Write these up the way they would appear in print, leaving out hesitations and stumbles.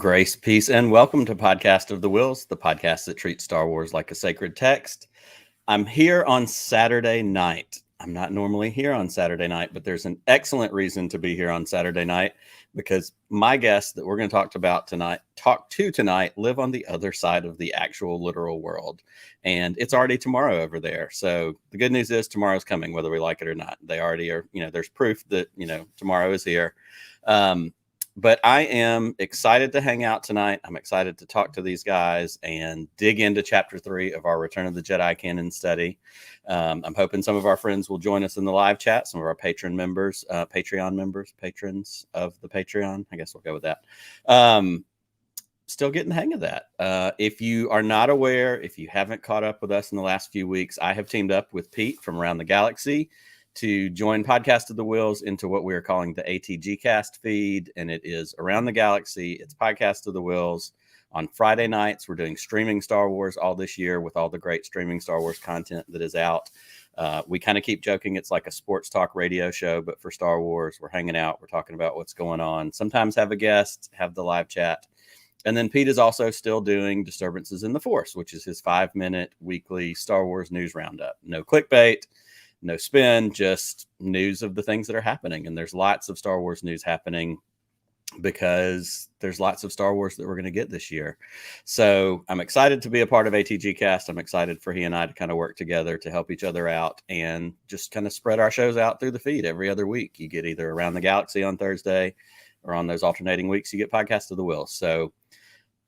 Grace, peace, and welcome to Podcast of the Wills, the podcast that treats Star Wars like a sacred text. I'm here on Saturday night. I'm not normally here on Saturday night, but there's an excellent reason to be here on Saturday night because my guests that we're going to talk to tonight live on the other side of the actual literal world. And it's already tomorrow over there. So the good news is tomorrow's coming, whether we like it or not. They already are, there's proof that, tomorrow is here. But I am excited to hang out tonight. I'm excited to talk to these guys and dig into Chapter 3 of our Return of the Jedi canon study. I'm hoping some of our friends will join us in the live chat, some of our Patreon members of the Patreon. I guess we'll go with that. Still getting the hang of that. If you are not aware, if you haven't caught up with us in the last few weeks, I have teamed up with Pete from around the galaxy to join Podcast of the Wills into what we are calling the ATG cast feed. And it is around the galaxy. It's Podcast of the Wills. On Friday nights, we're doing streaming Star Wars all this year with all the great streaming Star Wars content that is out. We kind of keep joking. It's like a sports talk radio show, but for Star Wars, we're hanging out. We're talking about what's going on. Sometimes have a guest, have the live chat. And then Pete is also still doing Disturbances in the Force, which is his 5-minute weekly Star Wars news roundup. No clickbait. No spin, just news of the things that are happening. And there's lots of Star Wars news happening because there's lots of Star Wars that we're going to get this year. So I'm excited to be a part of ATG Cast. I'm excited for he and I to kind of work together to help each other out and just kind of spread our shows out through the feed every other week. You get either Around the Galaxy on Thursday or on those alternating weeks, you get Podcast of the Will. So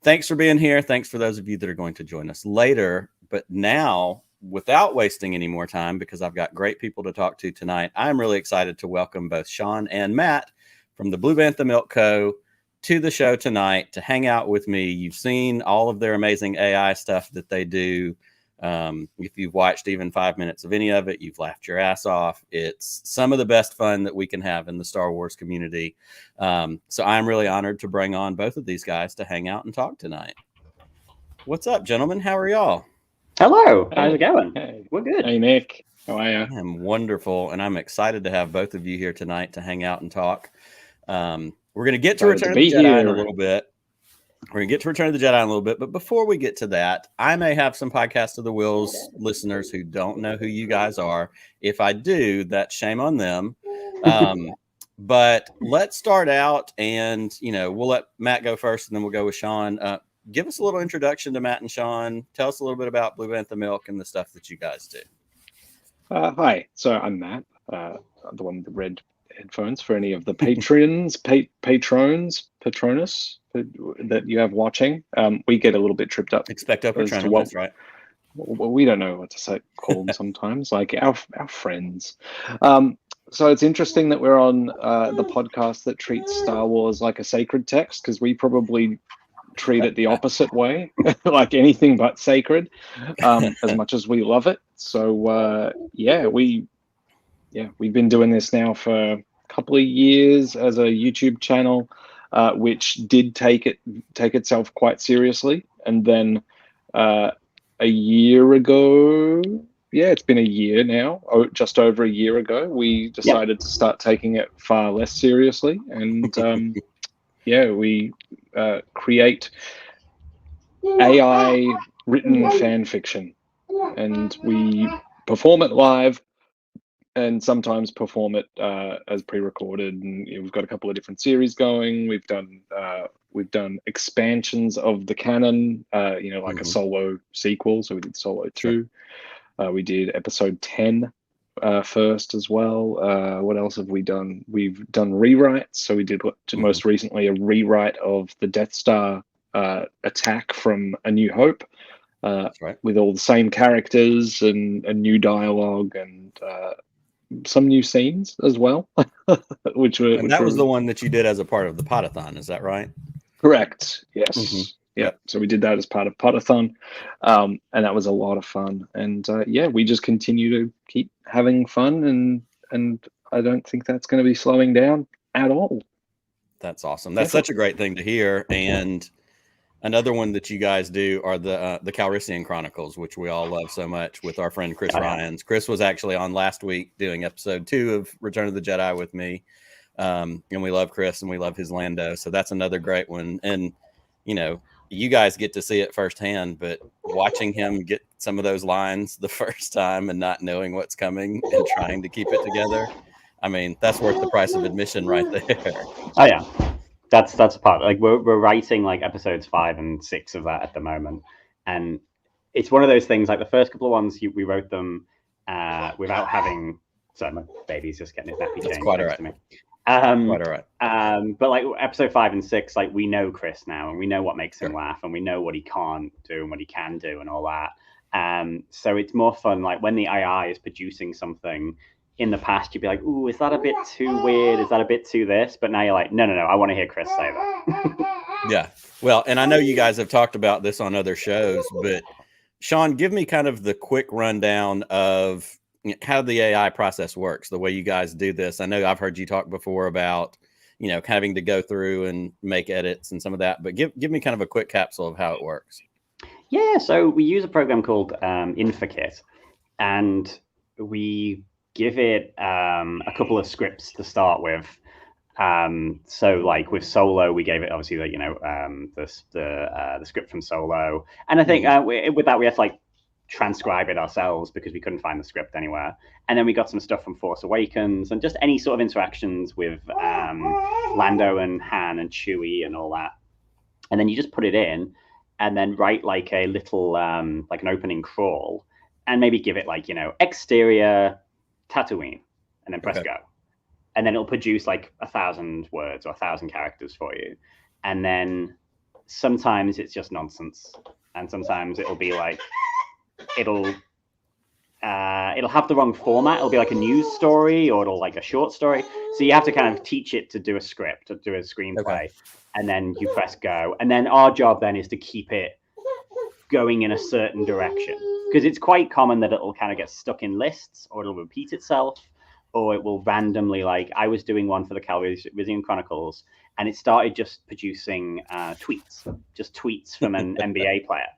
thanks for being here. Thanks for those of you that are going to join us later. But now, without wasting any more time, because I've got great people to talk to tonight, I'm really excited to welcome both Sean and Matt from the Blue Bantha Milk Co. to the show tonight to hang out with me. You've seen all of their amazing AI stuff that they do. If you've watched even 5 minutes of any of it, you've laughed your ass off. It's some of the best fun that we can have in the Star Wars community. So I'm really honored to bring on both of these guys to hang out and talk tonight. What's up, gentlemen? How are y'all? Hello. How's it going? Hey. We're good. Hey, Nick. How are you? I am wonderful, and I'm excited to have both of you here tonight to hang out and talk. We're going to get to Return of the Jedi in a little bit. But before we get to that, I may have some Podcast of the Wills listeners who don't know who you guys are. If I do, that's shame on them. But let's start out, and we'll let Matt go first, and then we'll go with Sean. Give us a little introduction to Matt and Sean. Tell us a little bit about Blue Bantha Milk and the stuff that you guys do. Hi. So I'm Matt, the one with the red headphones for any of the patrons, patronus that you have watching. We get a little bit tripped up. Expecto Patronus, right? Well, we don't know what to call them sometimes, like our friends. So it's interesting that we're on the podcast that treats Star Wars like a sacred text, because we probably treat it the opposite way, like anything but sacred, as much as we love it. So we've been doing this now for a couple of years as a YouTube channel, which did take itself quite seriously. And then a year ago, it's been a year now, just over a year ago, we decided to start taking it far less seriously. And we create AI written fan fiction, and we perform it live and sometimes perform it as pre-recorded. And we've got a couple of different series going. We've done expansions of the canon, like a solo sequel. So we did Solo 2. We did episode 10 first as well. What else have we done? We've done rewrites. So we did most recently a rewrite of the Death Star attack from A New Hope, with all the same characters and a new dialogue and some new scenes as well. That was the one that you did as a part of the Potathon, is that right? Correct. Yes. Yeah, so we did that as part of Potathon, and that was a lot of fun. And we just continue to keep having fun, and I don't think that's going to be slowing down at all. That's awesome. That's such a great thing to hear. And another one that you guys do are the Calrissian Chronicles, which we all love so much, with our friend Chris Ryans. Chris was actually on last week doing episode 2 of Return of the Jedi with me, and we love Chris and we love his Lando. So that's another great one. And you guys get to see it firsthand, but watching him get some of those lines the first time and not knowing what's coming and trying to keep it together, I mean, that's worth the price of admission right there. Oh yeah, that's a part. Like we're writing like episodes 5 and 6 of that at the moment, and it's one of those things. Like the first couple of ones, we wrote them without having. Sorry, my baby's just getting his nappy changed quite next all right. to me. Quite all right. But like episode 5 and 6, like we know Chris now, and we know what makes him laugh, and we know what he can't do and what he can do, and all that. So it's more fun. Like when the AI is producing something. In the past, you'd be like, "Ooh, is that a bit too weird? Is that a bit too this?" But now you're like, "No, I want to hear Chris say that." Yeah. Well, and I know you guys have talked about this on other shows, but Sean, give me kind of the quick rundown of how the AI process works, the way you guys do this. I know I've heard you talk before about, having to go through and make edits and some of that, but give me kind of a quick capsule of how it works. Yeah. So we use a program called Infokit, and we give it a couple of scripts to start with. So like with Solo, we gave it obviously the script from Solo, and I think with that we have to like transcribe it ourselves because we couldn't find the script anywhere. And then we got some stuff from Force Awakens and just any sort of interactions with Lando and Han and Chewie and all that. And then you just put it in, and then write like a little like an opening crawl, and maybe give it like exterior Tatooine, and then press go, and then it'll produce like 1,000 words or 1,000 characters for you. And then sometimes it's just nonsense, and sometimes it'll be like it'll have the wrong format. It'll be like a news story, or it'll like a short story. So you have to kind of teach it to do a script, to do a screenplay, and then you press go. And then our job then is to keep it going in a certain direction, because it's quite common that it'll kind of get stuck in lists, or it'll repeat itself, or it will randomly, like I was doing one for the Calrissian Chronicles, and it started just producing tweets from an NBA player,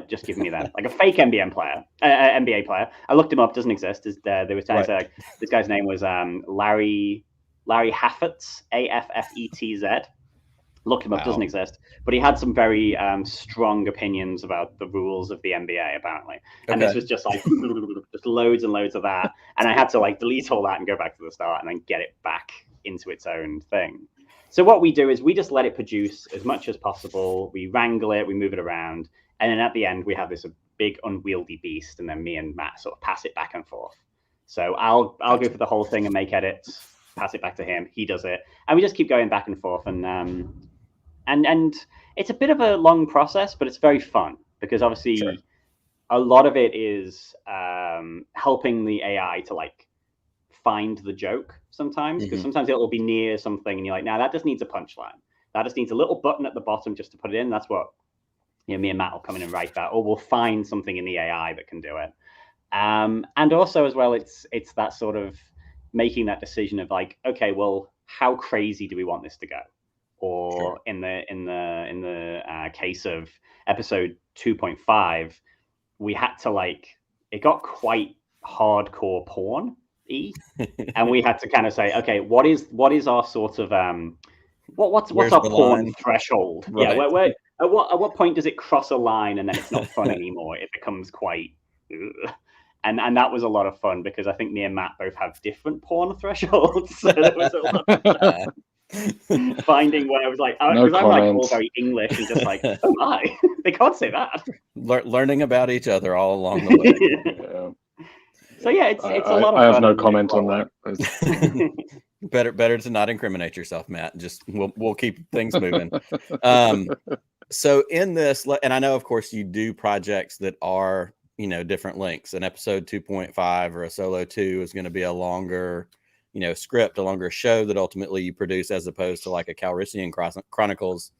just giving me that, like a fake NBA player. I looked him up, doesn't exist. There was times like this guy's name was Larry Haffetz, Affetz. Looked him up, doesn't exist, but he had some very strong opinions about the rules of the NBA, apparently. And this was just like just loads and loads of that, and I had to like delete all that and go back to the start and then get it back into its own thing. So what we do is we just let it produce as much as possible. We wrangle it, we move it around, and then at the end we have this big unwieldy beast, and then me and Matt sort of pass it back and forth. So I'll go for the whole thing and make edits, pass it back to him, he does it, and we just keep going back and forth. And it's a bit of a long process, but it's very fun because obviously a lot of it is helping the AI to like find the joke sometimes, because sometimes it'll be near something and you're like, now that just needs a punchline. That just needs a little button at the bottom just to put it in. That's what me and Matt will come in and write that, or we'll find something in the AI that can do it. And also as well, it's that sort of making that decision of like, okay, well, how crazy do we want this to go? Or in the case of episode 2.5, we had to it got quite hardcore porn-y, and we had to kind of say, okay, what is our sort of what's our porn line? Threshold? Right. Yeah, where at what point does it cross a line and then it's not fun anymore? It becomes quite. And that was a lot of fun because I think me and Matt both have different porn thresholds. So there was a lot of finding where I was like, because I'm like all very English and just like, oh my, they can't say that. Learning about each other all along the way. So yeah, it's a lot of fun. I have no comment on that. Better to not incriminate yourself, Matt. Just we'll keep things moving. So in this, and I know of course you do projects that are different lengths. An episode 2.5 or a Solo 2 is going to be a longer script, a longer show that ultimately you produce, as opposed to like a Calrissian Chronicles.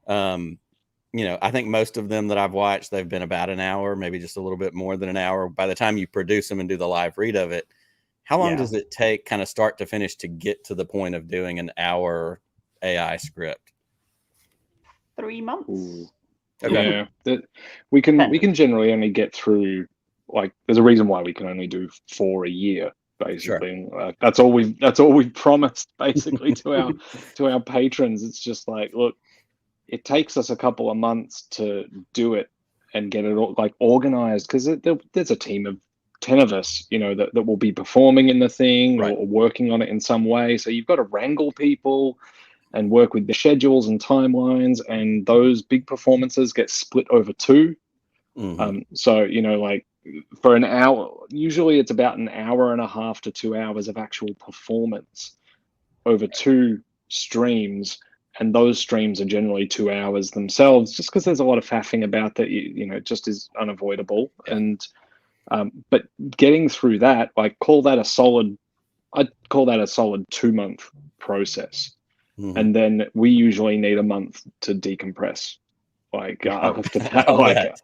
I think most of them that I've watched, they've been about an hour, maybe just a little bit more than an hour by the time you produce them and do the live read of it. How long does it take kind of start to finish to get to the point of doing an hour AI script? 3 months. Ooh. Okay. Yeah, we can generally only get through, like, there's a reason why we can only do 4 a year. Basically, that's all we've promised basically to our patrons. It's just like, look, it takes us a couple of months to do it and get it all like organized, because there's a team of 10 of us, that will be performing in the thing, Right. or working on it in some way. So you've got to wrangle people and work with the schedules and timelines, and those big performances get split over two. So, like for an hour, usually it's about an hour and a half to 2 hours of actual performance over two streams. And those streams are generally 2 hours themselves, just because there's a lot of faffing about that, it just is unavoidable. Yeah. And, but getting through that, I'd call that a solid 2-month process. And then we usually need a month to decompress. After that,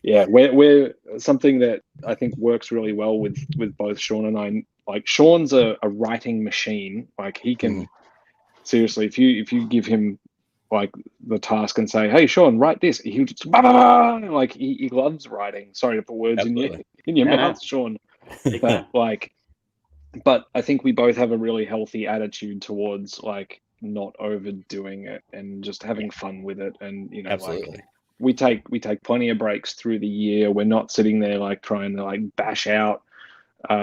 yeah, we're something that I think works really well with both Sean and I. Like, Sean's a writing machine. Like, he can seriously, if you give him like the task and say, "Hey, Sean, write this," he'll just like he loves writing. Sorry to put words in your mouth, Sean. But I think we both have a really healthy attitude towards like not overdoing it and just having fun with it. And Absolutely. like we take plenty of breaks through the year. We're not sitting there like trying to like bash out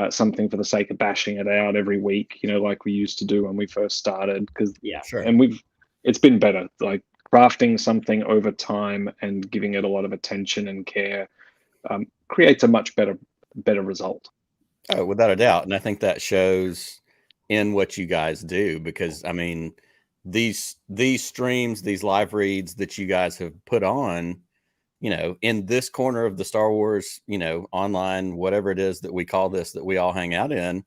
something for the sake of bashing it out every week, like we used to do when we first started. Because and it's been better, like crafting something over time and giving it a lot of attention and care creates a much better result. Oh, without a doubt. And I think that shows in what you guys do, because I mean, these streams, these live reads that you guys have put on, in this corner of the Star Wars, online, whatever it is that we call this, that we all hang out in,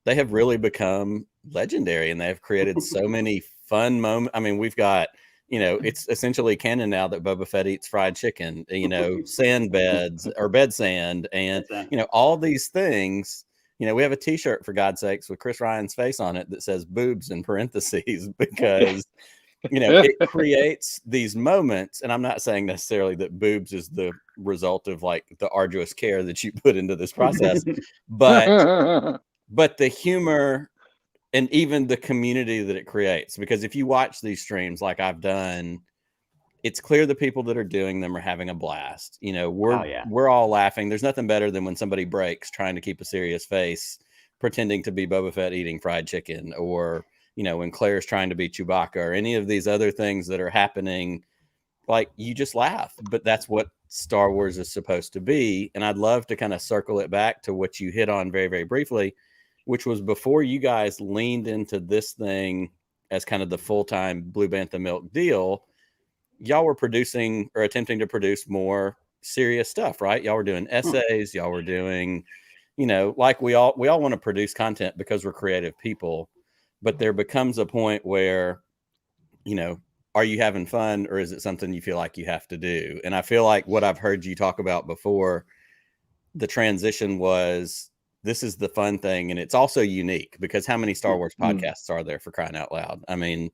they have really become legendary, and they have created so many fun moments. I mean, we've got, it's essentially canon now that Boba Fett eats fried chicken, sand beds or bed sand, and, all these things. We have a t-shirt, for God's sakes, with Chris Ryan's face on it that says boobs in parentheses, because it creates these moments. And I'm not saying necessarily that boobs is the result of like the arduous care that you put into this process, but the humor and even the community that it creates. Because if you watch these streams like I've done, it's clear the people that are doing them are having a blast. We're all laughing. There's nothing better than when somebody breaks trying to keep a serious face, pretending to be Boba Fett eating fried chicken, or when Claire's trying to be Chewbacca, or any of these other things that are happening. Like, you just laugh. But that's what Star Wars is supposed to be. And I'd love to kind of circle it back to what you hit on very, very briefly, which was before you guys leaned into this thing as kind of the full-time Blue Bantha Milk deal, y'all were producing or attempting to produce more serious stuff, right? Y'all were doing essays, y'all were doing, like we all want to produce content because we're creative people, but there becomes a point where, are you having fun, or is it something you feel like you have to do? And I feel like what I've heard you talk about before, the transition was, this is the fun thing. And it's also unique, because how many Star Wars podcasts are there, for crying out loud? I mean,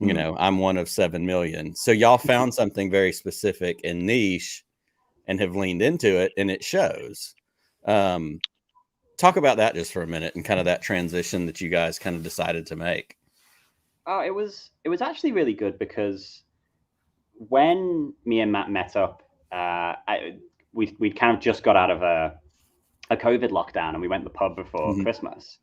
I'm one of 7 million. So y'all found something very specific and niche and have leaned into it, and it shows. Talk about that just for a minute, and kind of that transition that you guys kind of decided to make. Oh, it was actually really good, because when me and Matt met up, we'd kind of just got out of a COVID lockdown, and we went to the pub before Christmas,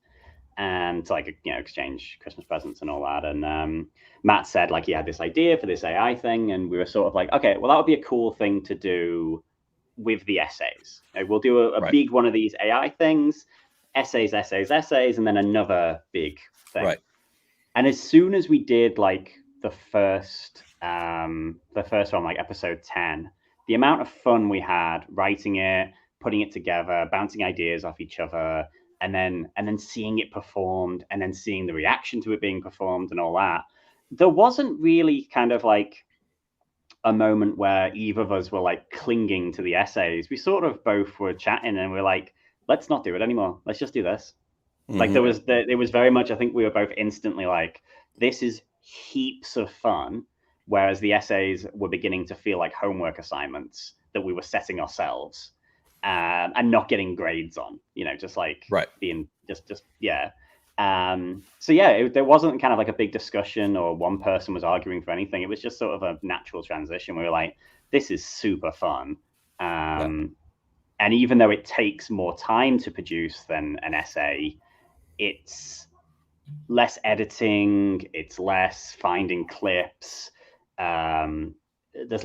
and to like exchange Christmas presents and all that. And Matt said like he had this idea for this AI thing, and we were sort of like, okay, well, that would be a cool thing to do with the essays. We'll do a big one of these AI things, essays, and then another big thing. Right. And as soon as we did like the first one, like episode 10, the amount of fun we had writing it, putting it together, bouncing ideas off each other, and then seeing it performed, and then seeing the reaction to it being performed and all that, there wasn't really kind of like a moment where either of us were like clinging to the essays. We sort of both were chatting, and we're like, let's not do it anymore. Let's just do this. Like it was very much, I think we were both instantly like, this is heaps of fun. Whereas the essays were beginning to feel like homework assignments that we were setting ourselves. And not getting grades on, just like being just. So yeah, there wasn't kind of like a big discussion or one person was arguing for anything. It was just sort of a natural transition. We were like, this is super fun. And even though it takes more time to produce than an essay, it's less editing, it's less finding clips. There's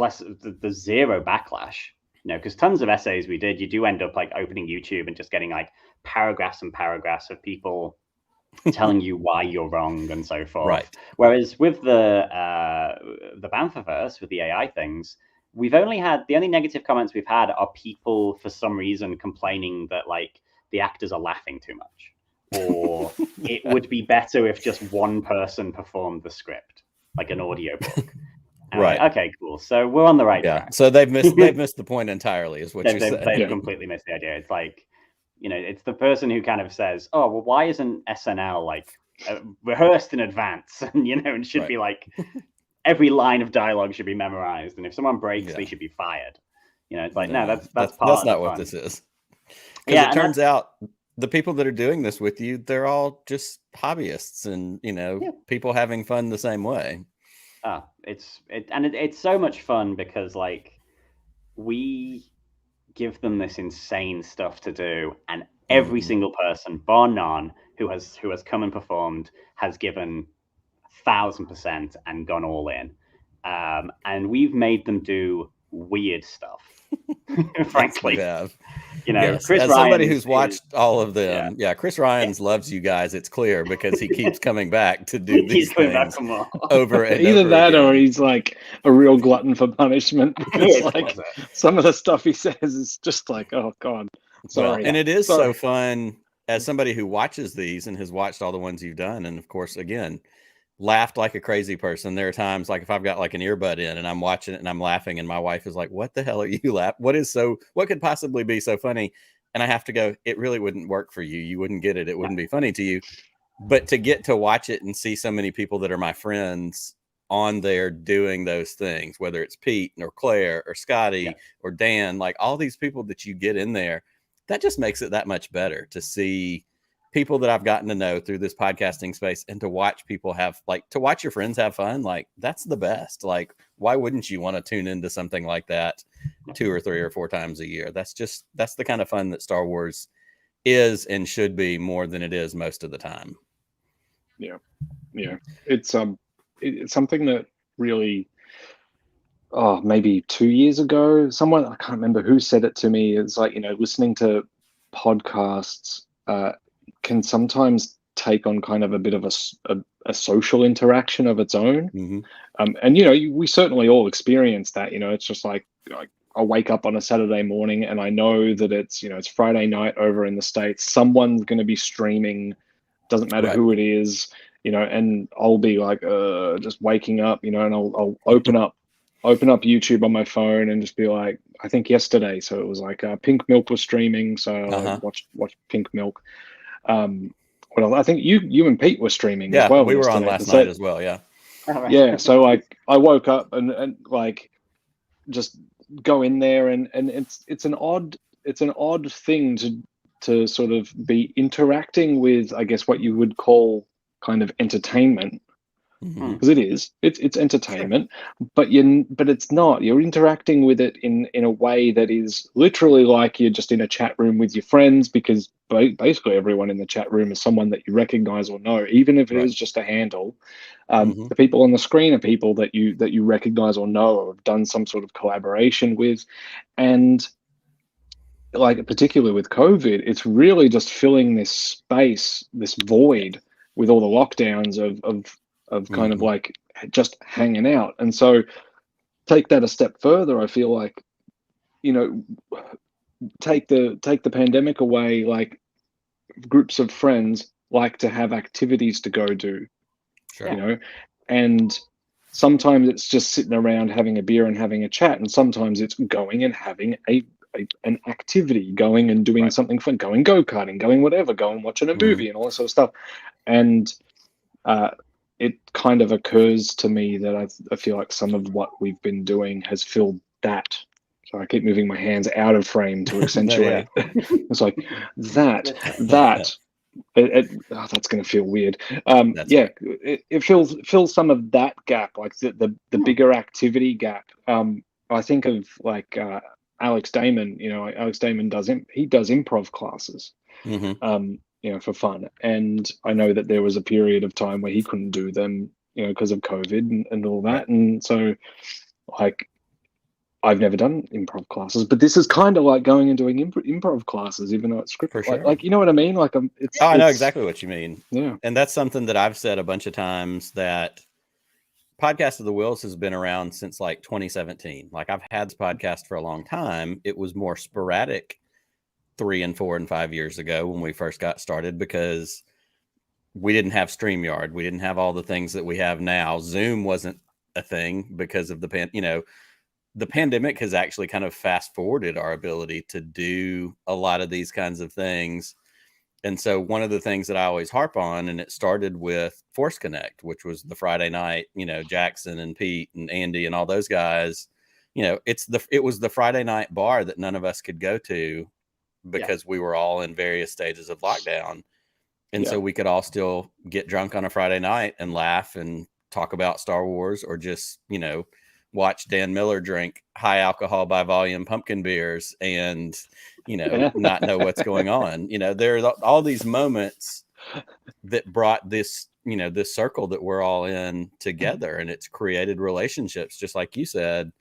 zero backlash, because tons of essays we did, you do end up like opening YouTube and just getting like paragraphs and paragraphs of people telling you why you're wrong and so forth. Right. Whereas with the Banthaverse, with the AI things, the only negative comments we've had are people for some reason complaining that like the actors are laughing too much, or it would be better if just one person performed the script, like an audiobook. Right. Okay, cool. So we're on the right track. So they've missed the point entirely, is what you're saying. They've completely missed the idea. It's like, it's the person who kind of says, "Oh, well, why isn't SNL like rehearsed in advance?" And and should be like every line of dialogue should be memorized, and if someone breaks, they should be fired. It's like, no, that's not what this is. Because it turns out the people that are doing this with you, they're all just hobbyists and people having fun the same way. It's so much fun because like we give them this insane stuff to do, and every single person, bar none, who has come and performed has given 1,000% and gone all in. And we've made them do weird stuff. Frankly, yes, Chris as Ryan somebody who's watched all of them, Chris Ryan loves you guys. It's clear because he keeps coming back to do these things over and either over that again. Or he's like a real glutton for punishment. Like some of the stuff he says is just like, oh god, sorry. And it is so fun as somebody who watches these and has watched all the ones you've done, and of course, again, laughed like a crazy person. There are times like if I've got like an earbud in and I'm watching it and I'm laughing and my wife is like, "What the hell are you laughing? What could possibly be so funny?" And I have to go, "It really wouldn't work for you. You wouldn't get it. It wouldn't be funny to you." But to get to watch it and see so many people that are my friends on there doing those things, whether it's Pete or Claire or Scotty or Dan, like all these people that you get in there, that just makes it that much better to see people that I've gotten to know through this podcasting space, and to watch people to watch your friends have fun. Like that's the best. Like, why wouldn't you want to tune into something like that 2 or 3 or 4 times a year? That's the kind of fun that Star Wars is and should be more than it is most of the time. Yeah. It's something that really, maybe 2 years ago, someone, I can't remember who said it to me. It's like, listening to podcasts can sometimes take on kind of a bit of a social interaction of its own. And we certainly all experience that. It's just like I wake up on a Saturday morning and I know that it's Friday night over in the States. Someone's going to be streaming, doesn't matter who it is, and I'll be like just waking up, and I'll open up YouTube on my phone and just be like, I think yesterday, so it was like Pink Milk was streaming, so I watched Pink Milk. Well, I think you and Pete were streaming as well. We were on last night as well. Yeah. So like I woke up and like just go in there and it's an odd thing to sort of be interacting with, I guess, what you would call kind of entertainment. Because it's entertainment, but it's not. You're interacting with it in a way that is literally like you're just in a chat room with your friends, because basically everyone in the chat room is someone that you recognize or know, even if it is just a handle. The people on the screen are people that you recognize or know or have done some sort of collaboration with, and like particularly with COVID, it's really just filling this space, this void with all the lockdowns of kind of like just hanging out. And so take that a step further, I feel like, take the pandemic away, like groups of friends like to have activities to go do, and sometimes it's just sitting around having a beer and having a chat, and sometimes it's going and having an activity, going and doing something fun, going go-karting, going whatever, going watching a movie and all that sort of stuff. And it kind of occurs to me that I feel like some of what we've been doing has filled that. So I keep moving my hands out of frame to accentuate. It's like that That's going to feel weird. That's Yeah, right. it fills some of that gap, like the bigger activity gap. I think of like Alex Damon. Alex Damon does improv classes, Mm-hmm. for fun. And I know that there was a period of time where he couldn't do them, because of COVID and all Right. that. And so, like, I've never done improv classes, but this is kind of like going and doing improv classes, even though it's scripted. For sure. Like, you know what I mean? Like, Oh, I know exactly what you mean. Yeah. And that's something that I've said a bunch of times, that Podcast of the Wills has been around since like 2017. Like, I've had this podcast for a long time. It was more sporadic 3 and 4 and 5 years ago when we first got started, because we didn't have StreamYard. We didn't have all the things that we have now. Zoom wasn't a thing because of the pandemic has actually kind of fast forwarded our ability to do a lot of these kinds of things. And so one of the things that I always harp on, and it started with Force Connect, which was the Friday night, Jackson and Pete and Andy and all those guys, it was the Friday night bar that none of us could go to because we were all in various stages of lockdown. And so we could all still get drunk on a Friday night and laugh and talk about Star Wars, or just, watch Dan Miller drink high alcohol by volume pumpkin beers and, not know what's going on. There are all these moments that brought this, this circle that we're all in together, and it's created relationships. Just like you said,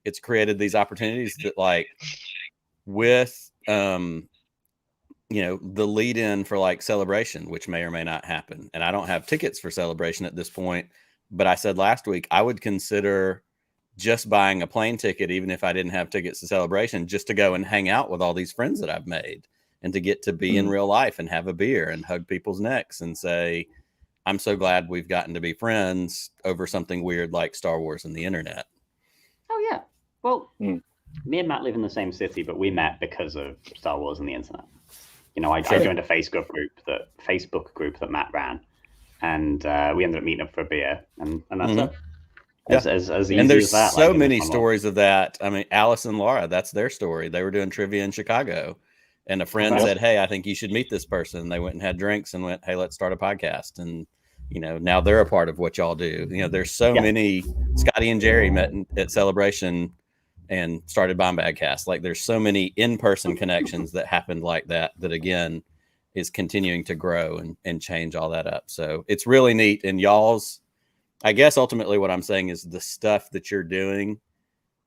it's created these opportunities that, like, with, the lead in for like Celebration, which may or may not happen. And I don't have tickets for Celebration at this point, but I said last week, I would consider just buying a plane ticket, even if I didn't have tickets to Celebration, just to go and hang out with all these friends that I've made, and to get to be in real life and have a beer and hug people's necks and say, I'm so glad we've gotten to be friends over something weird like Star Wars and the internet. Oh, yeah. Well, me and Matt live in the same city, but we met because of Star Wars and the internet. I joined a Facebook group that Matt ran, and we ended up meeting up for a beer, and that's it. As easy and there's as that. So many stories of that. I mean, Alice and Laura, that's their story. They were doing trivia in Chicago, and a friend said, hey, I think you should meet this person. And they went and had drinks and went, hey, let's start a podcast. And, now they're a part of what y'all do. There's so many. Scotty and Jerry met at Celebration and started Bomb Bag Cast. Like, there's so many in-person connections that happened like that again is continuing to grow and change all that up. So it's really neat. And y'all's, I guess ultimately what I'm saying is the stuff that you're doing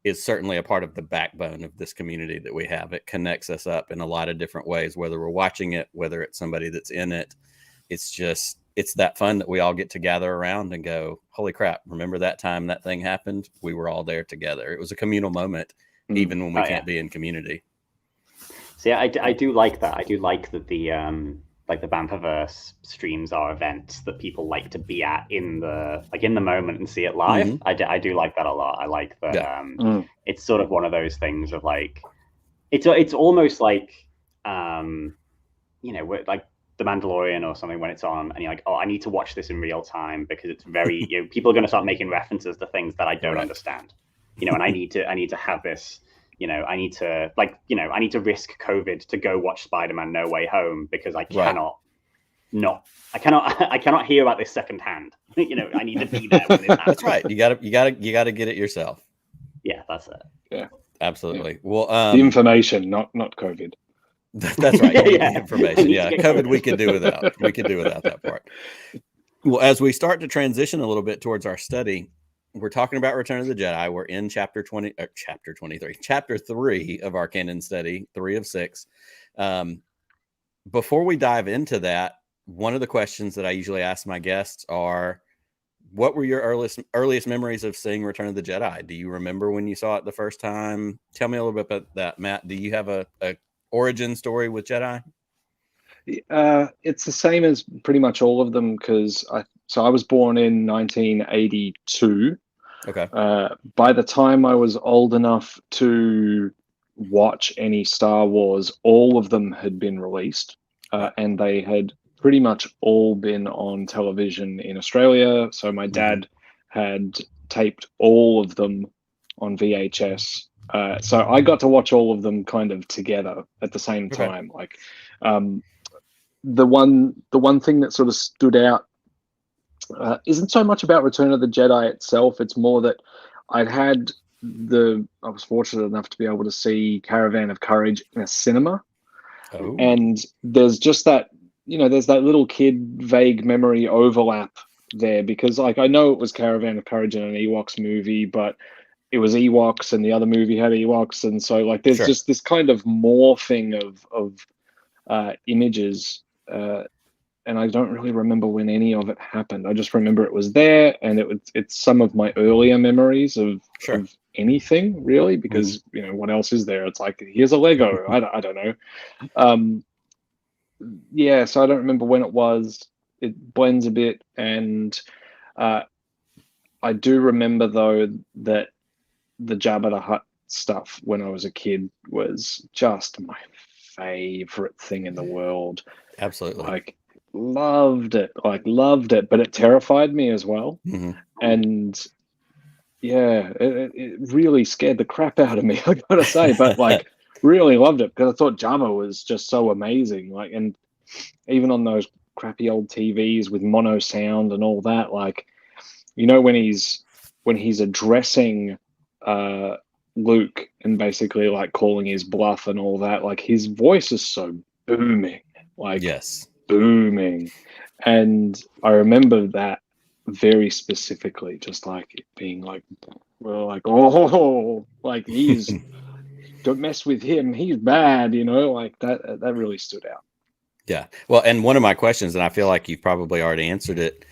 is certainly a part of the backbone of this community that we have. It connects us up in a lot of different ways, whether we're watching it, whether it's somebody that's in it. It's that fun that we all get to gather around and go, holy crap, remember that time that thing happened? We were all there together. It was a communal moment, even when we can't be in community. So I do like that. I do like that the Banthaverse streams are events that people like to be at in the moment and see it live. I do like that a lot. I like that. It's sort of one of those things of like, it's almost like, like The Mandalorian or something, when it's on and you're like, oh, I need to watch this in real time because it's very, people are going to start making references to things that I don't understand, and I need to have this. I need to risk COVID to go watch Spider-Man No Way Home because I cannot hear about this secondhand. I need to be there when this happens. That's right. You gotta get it yourself. Yeah, that's it. Yeah, absolutely. Yeah. Well, the information, not COVID. That's right. The information. Yeah, COVID we could do without. We could do without that part. Well, as we start to transition a little bit towards our study, we're talking about Return of the Jedi. We're in chapter 3 of our canon study, 3 of 6. Before we dive into that, one of the questions that I usually ask my guests are, what were your earliest memories of seeing Return of the Jedi? Do you remember when you saw it the first time? Tell me a little bit about that, Matt. Do you have a origin story with Jedi? It's the same as pretty much all of them, because I was born in 1982. Okay. By the time I was old enough to watch any Star Wars, all of them had been released, and they had pretty much all been on television in Australia. So my dad had taped all of them on VHS. So I got to watch all of them kind of together at the same time. Like, the one thing that sort of stood out isn't so much about Return of the Jedi itself. It's more that I was fortunate enough to be able to see Caravan of Courage in a cinema. Oh. And there's just that, there's that little kid vague memory overlap there, because like I know it was Caravan of Courage in an Ewoks movie, but it was Ewoks and the other movie had Ewoks, and so like there's just this kind of morphing of images, and I don't really remember when any of it happened. I just remember it was there, and it's some of my earlier memories of anything really, because what else is there? It's like, here's a Lego. I don't know. Yeah, so I don't remember when it was. It blends a bit, and I do remember though that the Jabba the Hutt stuff when I was a kid was just my favorite thing in the world. Absolutely. Like, loved it, but it terrified me as well. And yeah, it really scared the crap out of me, I gotta say, but like really loved it because I thought Jabba was just so amazing. Like, and even on those crappy old TVs with mono sound and all that, like, when he's addressing Luke and basically like calling his bluff and all that, like his voice is so booming, like booming. And I remember that very specifically, just like it being like, well, like, oh, like don't mess with him, he's bad, like that really stood out. Yeah. Well, and one of my questions, and I feel like you've probably already answered it,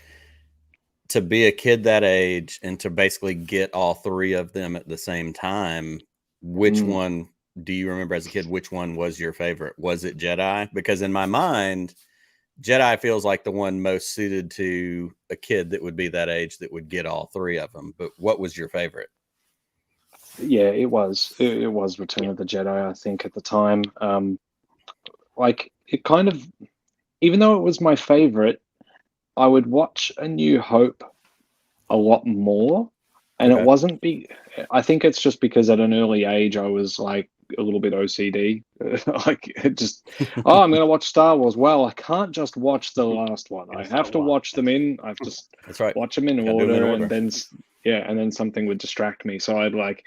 to be a kid that age and to basically get all three of them at the same time, which one do you remember as a kid? Which one was your favorite? Was it Jedi? Because in my mind, Jedi feels like the one most suited to a kid that would be that age that would get all three of them. But what was your favorite? Yeah, it was Return of the Jedi, I think, at the time. Like, it kind of, even though it was my favorite, I would watch A New Hope a lot more, and it wasn't I think it's just because at an early age I was like a little bit OCD. Like, it just, I'm going to watch Star Wars. Well, I can't just watch the last one. I have to watch them watch them in order, and then something would distract me. So I'd like,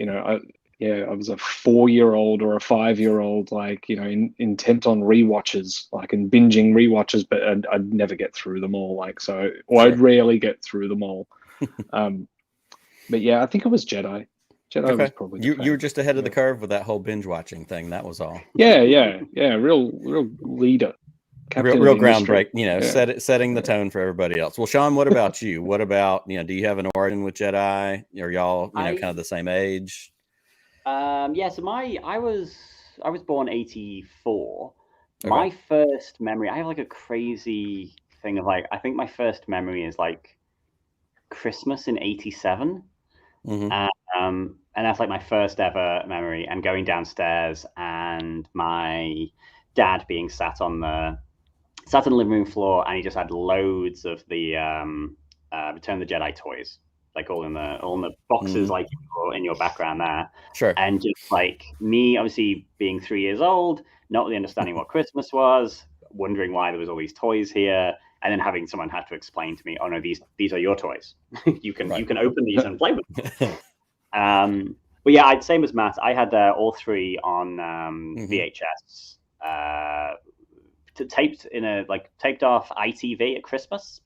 I was a 4-year-old or a 5-year-old, like, intent on rewatches, like, and binging rewatches, but I'd never get through them all. Like, so, or I'd rarely get through them all. But yeah, I think it was Jedi. Jedi was probably you were just ahead of the curve with that whole binge watching thing. That was all. Yeah. Real leader. Real groundbreak, setting the tone for everybody else. Well, Sean, what about you? What about, do you have an origin with Jedi? Are y'all, kind of the same age? So I was born 84. My first memory, I have like a crazy thing of like, I think my first memory is like Christmas in 87. And that's like my first ever memory, and going downstairs and my dad being sat on the living room floor, and he just had loads of the Return of the Jedi toys, like all in the boxes, like in your background there. Sure. And just like me, obviously being 3 years old, not really understanding what Christmas was, wondering why there was all these toys here, and then having someone have to explain to me, oh no, these are your toys. you can open these and play with them. But yeah, same as Matt. I had all three on VHS, taped off ITV at Christmas.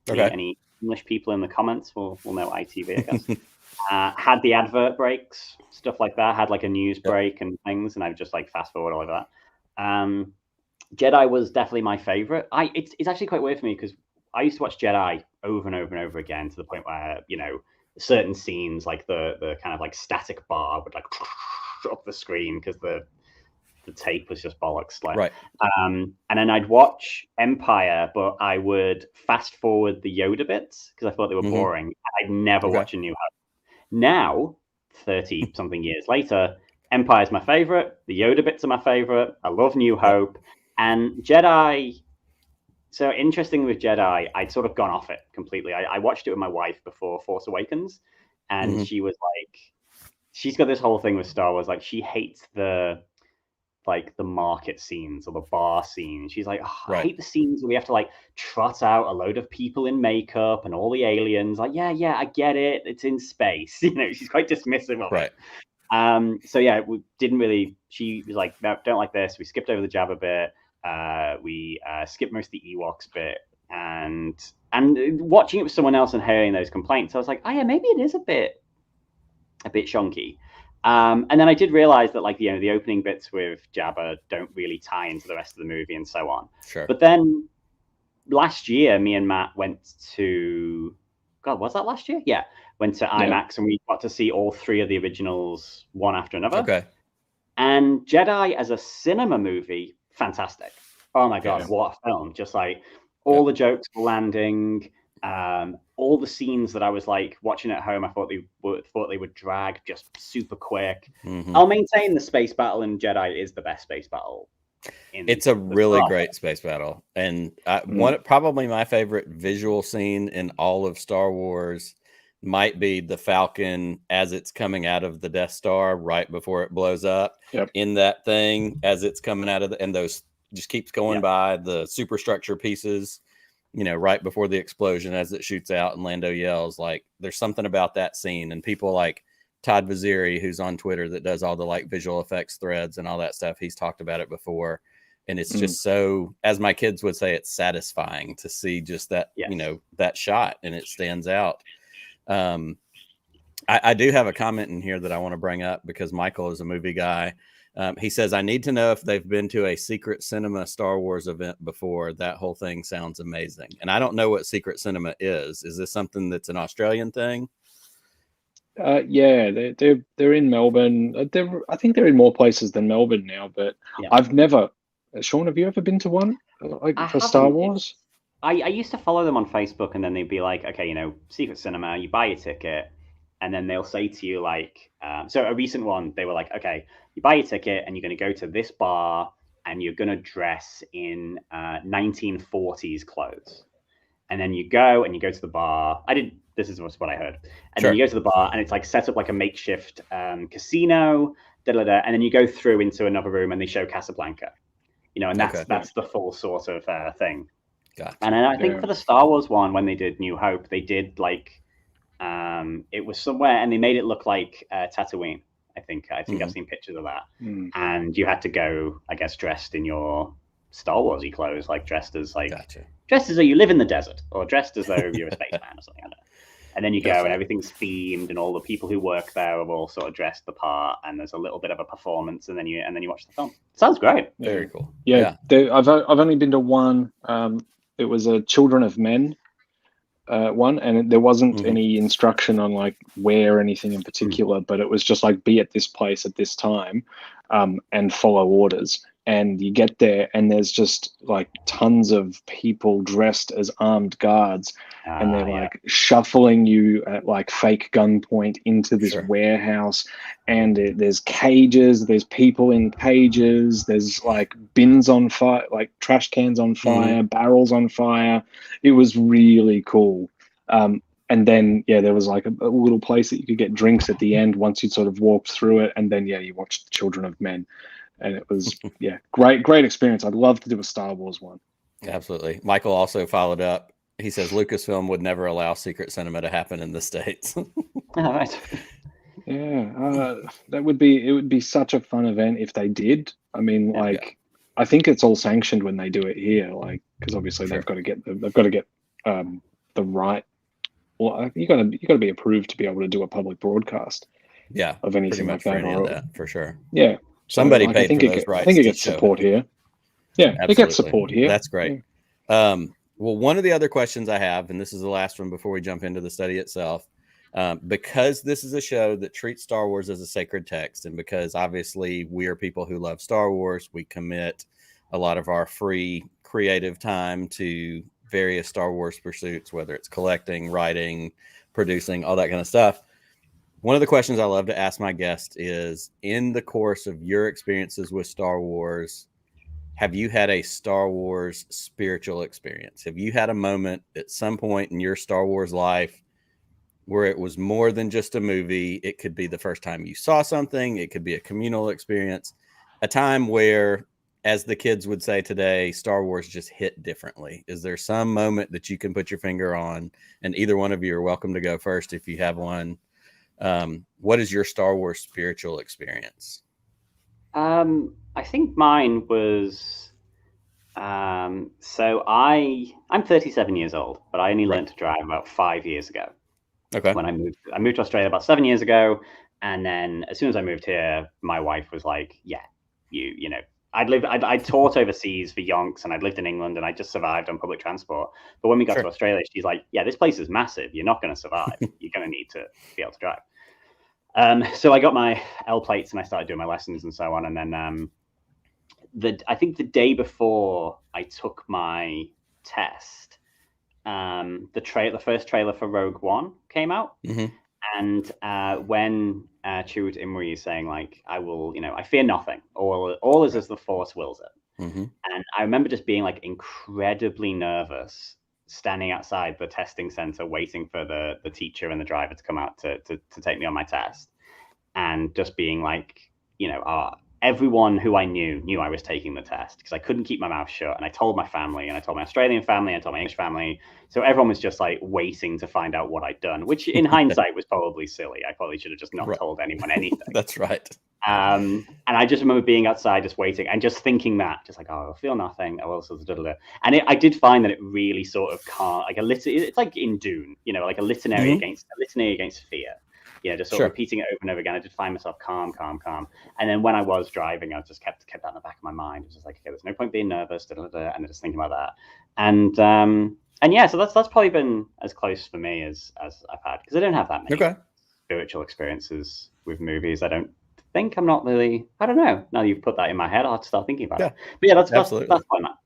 Any English people in the comments will know ITV, I guess. Had the advert breaks, stuff like that. Had like a news break and things, and I would just like fast forward all of that. Jedi was definitely my favorite. It's actually quite weird for me because I used to watch Jedi over and over and over again, to the point where, certain scenes, like the kind of like static bar would like up the screen because the tape was just bollocks. Like, and then I'd watch Empire, but I would fast forward the Yoda bits because I thought they were boring. I'd never watch A New Hope. Now, 30 something years later, Empire's my favorite. The Yoda bits are my favorite. I love New Hope. And Jedi. So interesting with Jedi, I'd sort of gone off it completely. I watched it with my wife before Force Awakens, and she was like, she's got this whole thing with Star Wars. Like, she hates the like the market scenes or the bar scenes. She's like, oh, I Right. hate the scenes where we have to like trot out a load of people in makeup and all the aliens. Like, yeah, I get it. It's in space. You know, she's quite dismissive of Right. it. So yeah, we didn't really. She was like, no, don't like this. We skipped over the Jabba bit. We skipped most of the Ewoks bit, and watching it with someone else and hearing those complaints, I was like, oh yeah, maybe it is a bit shonky. And then I did realize that, like, you know, the opening bits with Jabba don't really tie into the rest of the movie and so on. Sure. But then last year, me and Matt went to, God, was that last year? Yeah. Went to IMAX and we got to see all three of the originals one after another. Okay. And Jedi as a cinema movie, fantastic. Oh my God, what a film. Just like all the jokes landing, all the scenes that I was like watching at home, I thought they would drag just super quick. Mm-hmm. I'll maintain the space battle in Jedi is the best space battle. It's a really great space battle. And probably my favorite visual scene in all of Star Wars might be the Falcon as it's coming out of the Death Star right before it blows up in that thing as it's coming out of and those just keeps going by the superstructure pieces, you know, right before the explosion as it shoots out and Lando yells. Like, there's something about that scene, and people like Todd Vaziri, who's on Twitter that does all the like visual effects threads and all that stuff. He's talked about it before. And it's just so, as my kids would say, it's satisfying to see just that, you know, that shot, and it stands out. I do have a comment in here that I want to bring up because Michael is a movie guy. He says, I need to know if they've been to a secret cinema Star Wars event before. That whole thing sounds amazing. And I don't know what secret cinema is. Is this something that's an Australian thing? Yeah, they're in Melbourne. I think they're in more places than Melbourne now, but I've never. Sean, have you ever been to one for Star Wars? I used to follow them on Facebook, and then they'd be like, okay, you know, secret cinema, you buy your ticket, and then they'll say to you like, so a recent one, they were like, okay, you buy your ticket and you're going to go to this bar and you're going to dress in 1940s clothes. And then you go to the bar. This is what I heard. And then you go to the bar and it's like set up like a makeshift casino, and then you go through into another room and they show Casablanca. You know, and that's the full sort of thing. Gotcha. And I think for the Star Wars one, when they did New Hope, they did like it was somewhere, and they made it look like Tatooine. I think I've seen pictures of that. And you had to go, I guess, dressed in your Star Warsy clothes, like dressed as though you live in the desert, or dressed as though you're a spaceman or something like that. And then you go, and everything's themed, and all the people who work there are all sort of dressed the part, and there's a little bit of a performance, and then you watch the film. Sounds great. Very cool. Yeah. I've only been to one. It was a Children of Men one, and there wasn't any instruction on like wear anything in particular, but it was just like be at this place at this time, and follow orders. And you get there, and there's just like tons of people dressed as armed guards, and they're like shuffling you at like fake gunpoint into this warehouse. And there's cages, there's people in cages, there's like bins on fire, like trash cans on fire, barrels on fire. It was really cool. And then, there was like a little place that you could get drinks at the end once you'd sort of walked through it. And then, you watched Children of Men. And it was, great experience. I'd love to do a Star Wars one. Absolutely. Michael also followed up. He says Lucasfilm would never allow secret cinema to happen in the States. All right. Yeah, it would be such a fun event if they did. I mean, I think it's all sanctioned when they do it here, like, because obviously they've got to get the right. Well, you got to be approved to be able to do a public broadcast. Yeah, of anything like that. For any of that, for sure. Yeah. Somebody paid for those rights. I think it gets support here. Yeah, it gets support here. That's great. Yeah. Well, one of the other questions I have, and this is the last one before we jump into the study itself, because this is a show that treats Star Wars as a sacred text, and because obviously we are people who love Star Wars, we commit a lot of our free creative time to various Star Wars pursuits, whether it's collecting, writing, producing, all that kind of stuff. One of the questions I love to ask my guests is, in the course of your experiences with Star Wars, have you had a Star Wars spiritual experience? Have you had a moment at some point in your Star Wars life where it was more than just a movie? It could be the first time you saw something. It could be a communal experience. a time where, as the kids would say today, Star Wars just hit differently. Is there some moment that you can put your finger on? And either one of you are welcome to go first if you have one. What is your Star Wars spiritual experience? I think mine was, so I'm 37 years old, but I only learned to drive about 5 years ago. Okay. When I moved to Australia about 7 years ago. And then as soon as I moved here, my wife was like, yeah, you know, I'd taught overseas for yonks, and I'd lived in England, and I just survived on public transport. But when we got to Australia, she's like, yeah, this place is massive. You're not going to survive. You're going to need to be able to drive. So I got my L plates and I started doing my lessons and so on. And then I think the day before I took my test, the first trailer for Rogue One came out. Mm-hmm. And when Chewt Imri is saying, like, I will, I fear nothing. All is as the Force wills it. Mm-hmm. And I remember just being like incredibly nervous, standing outside the testing center, waiting for the teacher and the driver to come out to take me on my test, and just being like, everyone who I knew I was taking the test, because I couldn't keep my mouth shut. And I told my family, and I told my Australian family, and I told my English family. So everyone was just like waiting to find out what I'd done, which in hindsight was probably silly. I probably should have just not told anyone anything. That's right. And I just remember being outside, just waiting and just thinking that, just like, I'll feel nothing. And I did find that it really sort of calm, like it's like in Dune, like a litany against fear. Just sort of repeating it over and over again. I just find myself calm. And then when I was driving, I just kept that in the back of my mind. It was just like, okay, there's no point being nervous, and I just thinking about that. And yeah, so that's probably been as close for me as I've had, because I don't have that many spiritual experiences with movies. I don't think, I'm not really, I don't know. Now you've put that in my head, I'll have to start thinking about it. But yeah, that's fine, Matt.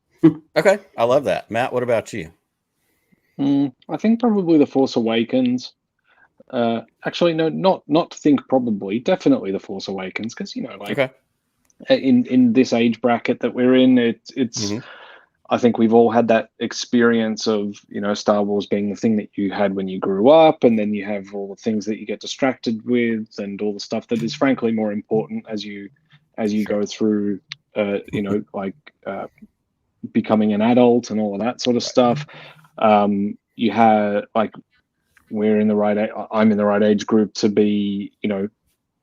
Okay, I love that. Matt, what about you? I think probably The Force Awakens. Actually, no, not think probably, definitely The Force Awakens, because in this age bracket that we're in, it's I think we've all had that experience of Star Wars being the thing that you had when you grew up, and then you have all the things that you get distracted with, and all the stuff that is frankly more important as you go through becoming an adult and all of that sort of stuff. You have I'm in the right age group to be,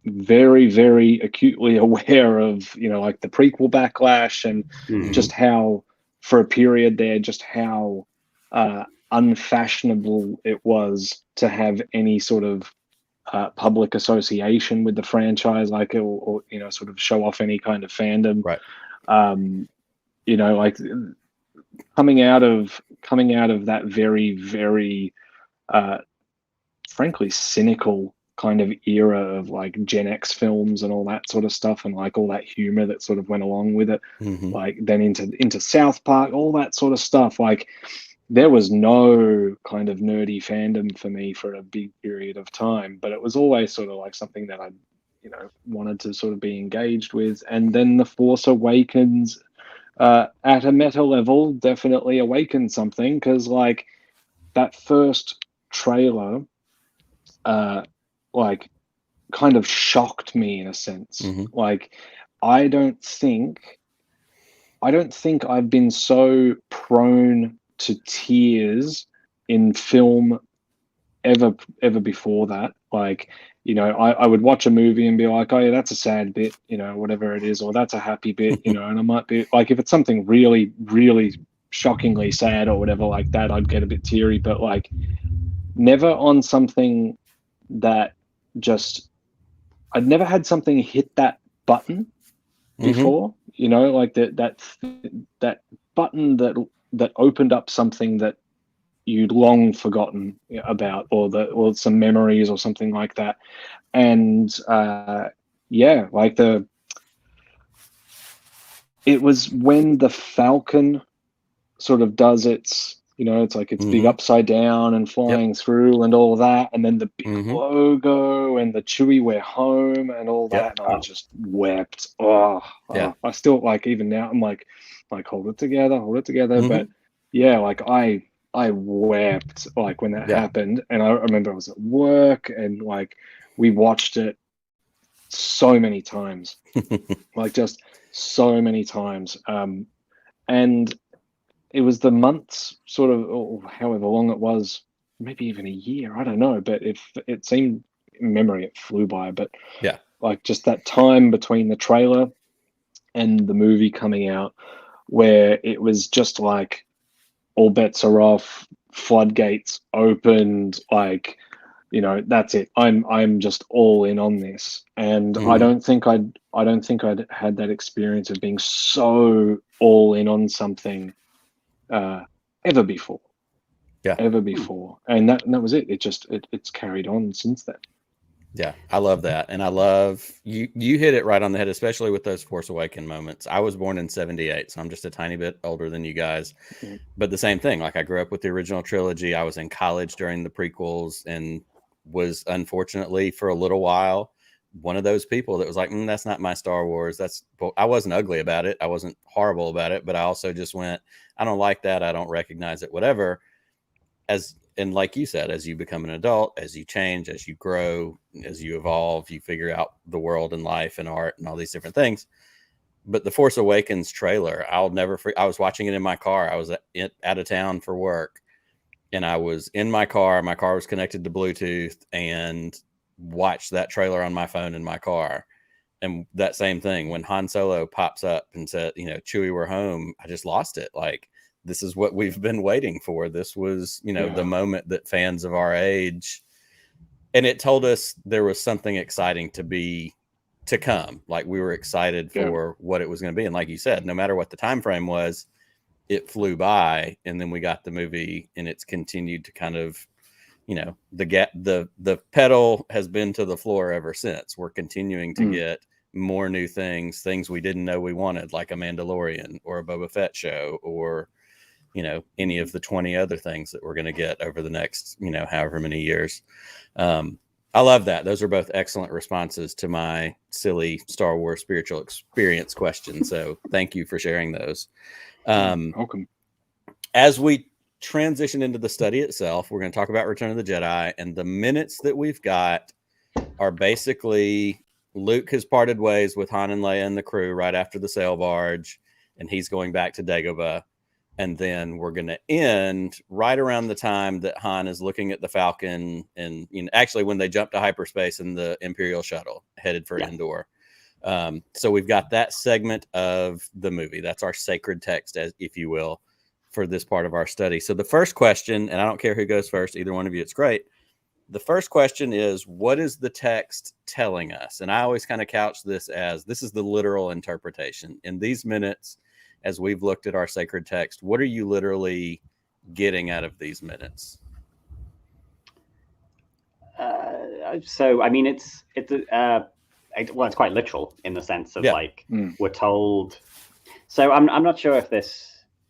very, very acutely aware of, the prequel backlash, and just how, for a period there, just how unfashionable it was to have any sort of public association with the franchise, or sort of show off any kind of fandom. Right. Coming out of that very, very frankly cynical kind of era of Gen X films and all that sort of stuff, and all that humor that sort of went along with it, then into South Park, all that sort of stuff. There was no kind of nerdy fandom for me for a big period of time, but it was always sort of something that I wanted to sort of be engaged with. And then The Force Awakens at a meta level definitely awakened something, because that first trailer kind of shocked me in a sense. I don't think I've been so prone to tears in film ever before that. I would watch a movie and be like, oh yeah, that's a sad bit, whatever it is, or that's a happy bit, and I might be if it's something really, really shockingly sad or whatever like that, I'd get a bit teary, but never on something that I'd never had something hit that button before, that button that opened up something that you'd long forgotten about, or some memories or something like that. And it was when the Falcon sort of does its, it's big upside down and flying through and all that, and then the big logo and the Chewie we're home and all that, and I just wept. I still even now I'm like hold it together, but I wept when that happened. And I remember I was at work, and we watched it so many times. so many times. And it was the months, sort of, or however long it was, maybe even a year, I don't know, but it seemed, in memory, it flew by. But Yeah. like just that time between the trailer and the movie coming out, where it was just like all bets are off, floodgates opened, like, that's it. I'm just all in on this. And I don't think I'd had that experience of being so all in on something ever before. Yeah. Ever before. And that was it. It's carried on since then. Yeah, I love that. And I love you hit it right on the head, especially with those Force Awakens moments. I was born in 78, so I'm just a tiny bit older than you guys. Mm. But the same thing, like I grew up with the original trilogy. I was in college during the prequels and was unfortunately for a little while one of those people that was like, that's not my Star Wars. I wasn't ugly about it. I wasn't horrible about it, but I also just went, I don't like that. I don't recognize it, whatever. And like you said, as you become an adult, as you change, as you grow, as you evolve, you figure out the world and life and art and all these different things. But the Force Awakens trailer, I'll never forget. I was watching it in my car. I was out of town for work, and I was in my car. My car was connected to Bluetooth, and watched that trailer on my phone in my car. And that same thing, when Han Solo pops up and said, Chewie, we're home, I just lost it. Like, this is what we've been waiting for. This was, the moment that fans of our age, and it told us there was something exciting to come. Like, we were excited for what it was going to be. And like you said, no matter what the time frame was, it flew by. And then we got the movie, and it's continued to kind of, the pedal has been to the floor ever since. We're continuing to get more new things we didn't know we wanted, like a Mandalorian or a Boba Fett show, or any of the 20 other things that we're going to get over the next, however many years. I love that. Those are both excellent responses to my silly Star Wars spiritual experience question. So thank you for sharing those. Welcome. As we transition into the study itself, we're going to talk about Return of the Jedi, and the minutes that we've got are basically Luke has parted ways with Han and Leia and the crew right after the sail barge, and he's going back to Dagobah. And then we're going to end right around the time that Han is looking at the Falcon, and actually when they jump to hyperspace in the Imperial shuttle headed for Endor. So we've got that segment of the movie. That's our sacred text, as if you will, for this part of our study. So the first question, and I don't care who goes first, either one of you, it's great. The first question is, what is the text telling us? And I always kind of couch this as, this is the literal interpretation. In these minutes, as we've looked at our sacred text, what are you literally getting out of these minutes? So, I mean, it's quite literal in the sense of we're told. So I'm not sure if this,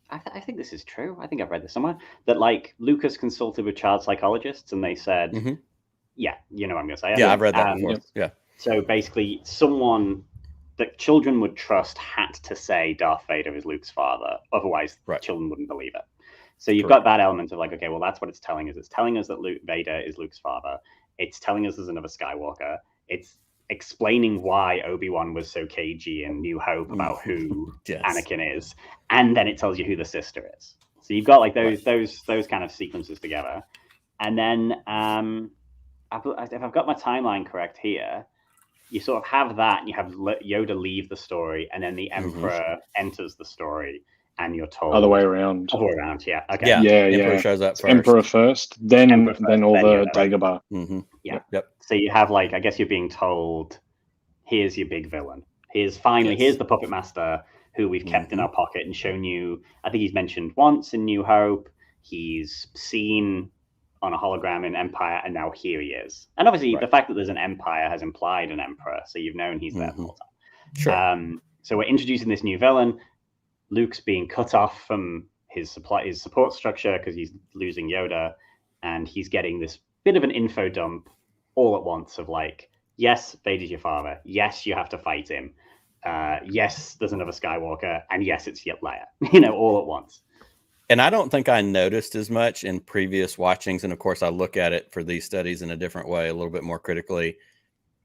I think this is true. I think I've read this somewhere, that like Lucas consulted with child psychologists and they said, yeah, you know what I'm going to say. Yeah, I've read that before. Yeah. So basically someone that children would trust had to say Darth Vader is Luke's father. Otherwise, children wouldn't believe it. So you've got that element of like, okay, well, that's what it's telling us. It's telling us that Vader is Luke's father. It's telling us there's another Skywalker. It's explaining why Obi-Wan was so cagey in New Hope about who Anakin is. And then it tells you who the sister is. So you've got like those kind of sequences together. And then if I've got my timeline correct here, you sort of have that, and you have Yoda leave the story, and then the Emperor enters the story, and you're told other way around. Other way around, yeah. Okay. Yeah. Emperor shows up first. Emperor first, then all the Dagobah. Yeah. Yep. So you have like, I guess you're being told, here's your big villain. Here's the puppet master who we've kept in our pocket and shown you. I think he's mentioned once in New Hope. He's seen on a hologram in Empire, and now here he is. And obviously, the fact that there's an Empire has implied an Emperor, so you've known he's there the whole time. Sure. So we're introducing this new villain. Luke's being cut off from his support structure because he's losing Yoda, and he's getting this bit of an info dump all at once of like, yes, Vader's your father. Yes, you have to fight him. Yes, there's another Skywalker, and yes, it's Leia. All at once. And I don't think I noticed as much in previous watchings. And of course, I look at it for these studies in a different way, a little bit more critically.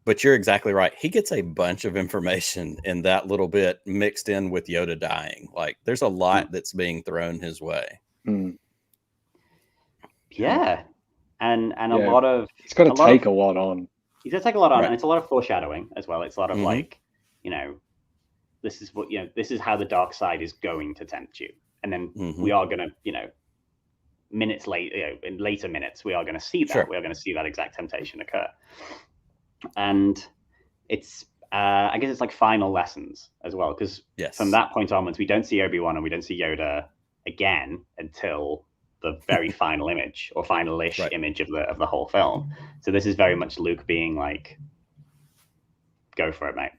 But you're exactly right. He gets a bunch of information in that little bit mixed in with Yoda dying. Like there's a lot that's being thrown his way. Yeah. And a lot of it's got to take a lot on. He's going to take a lot on, Right. and it's a lot of foreshadowing as well. It's a lot of like, you know, this is what, you know, this is how the dark side is going to tempt you. And then we are going to, you know, minutes later, you know, in later minutes, we are going to see that. Sure. We are going to see that exact temptation occur. And it's, I guess it's like final lessons as well, because from that point onwards, we don't see Obi-Wan and we don't see Yoda again until the very final image or final-ish image of the whole film. So this is very much Luke being like, go for it, mate.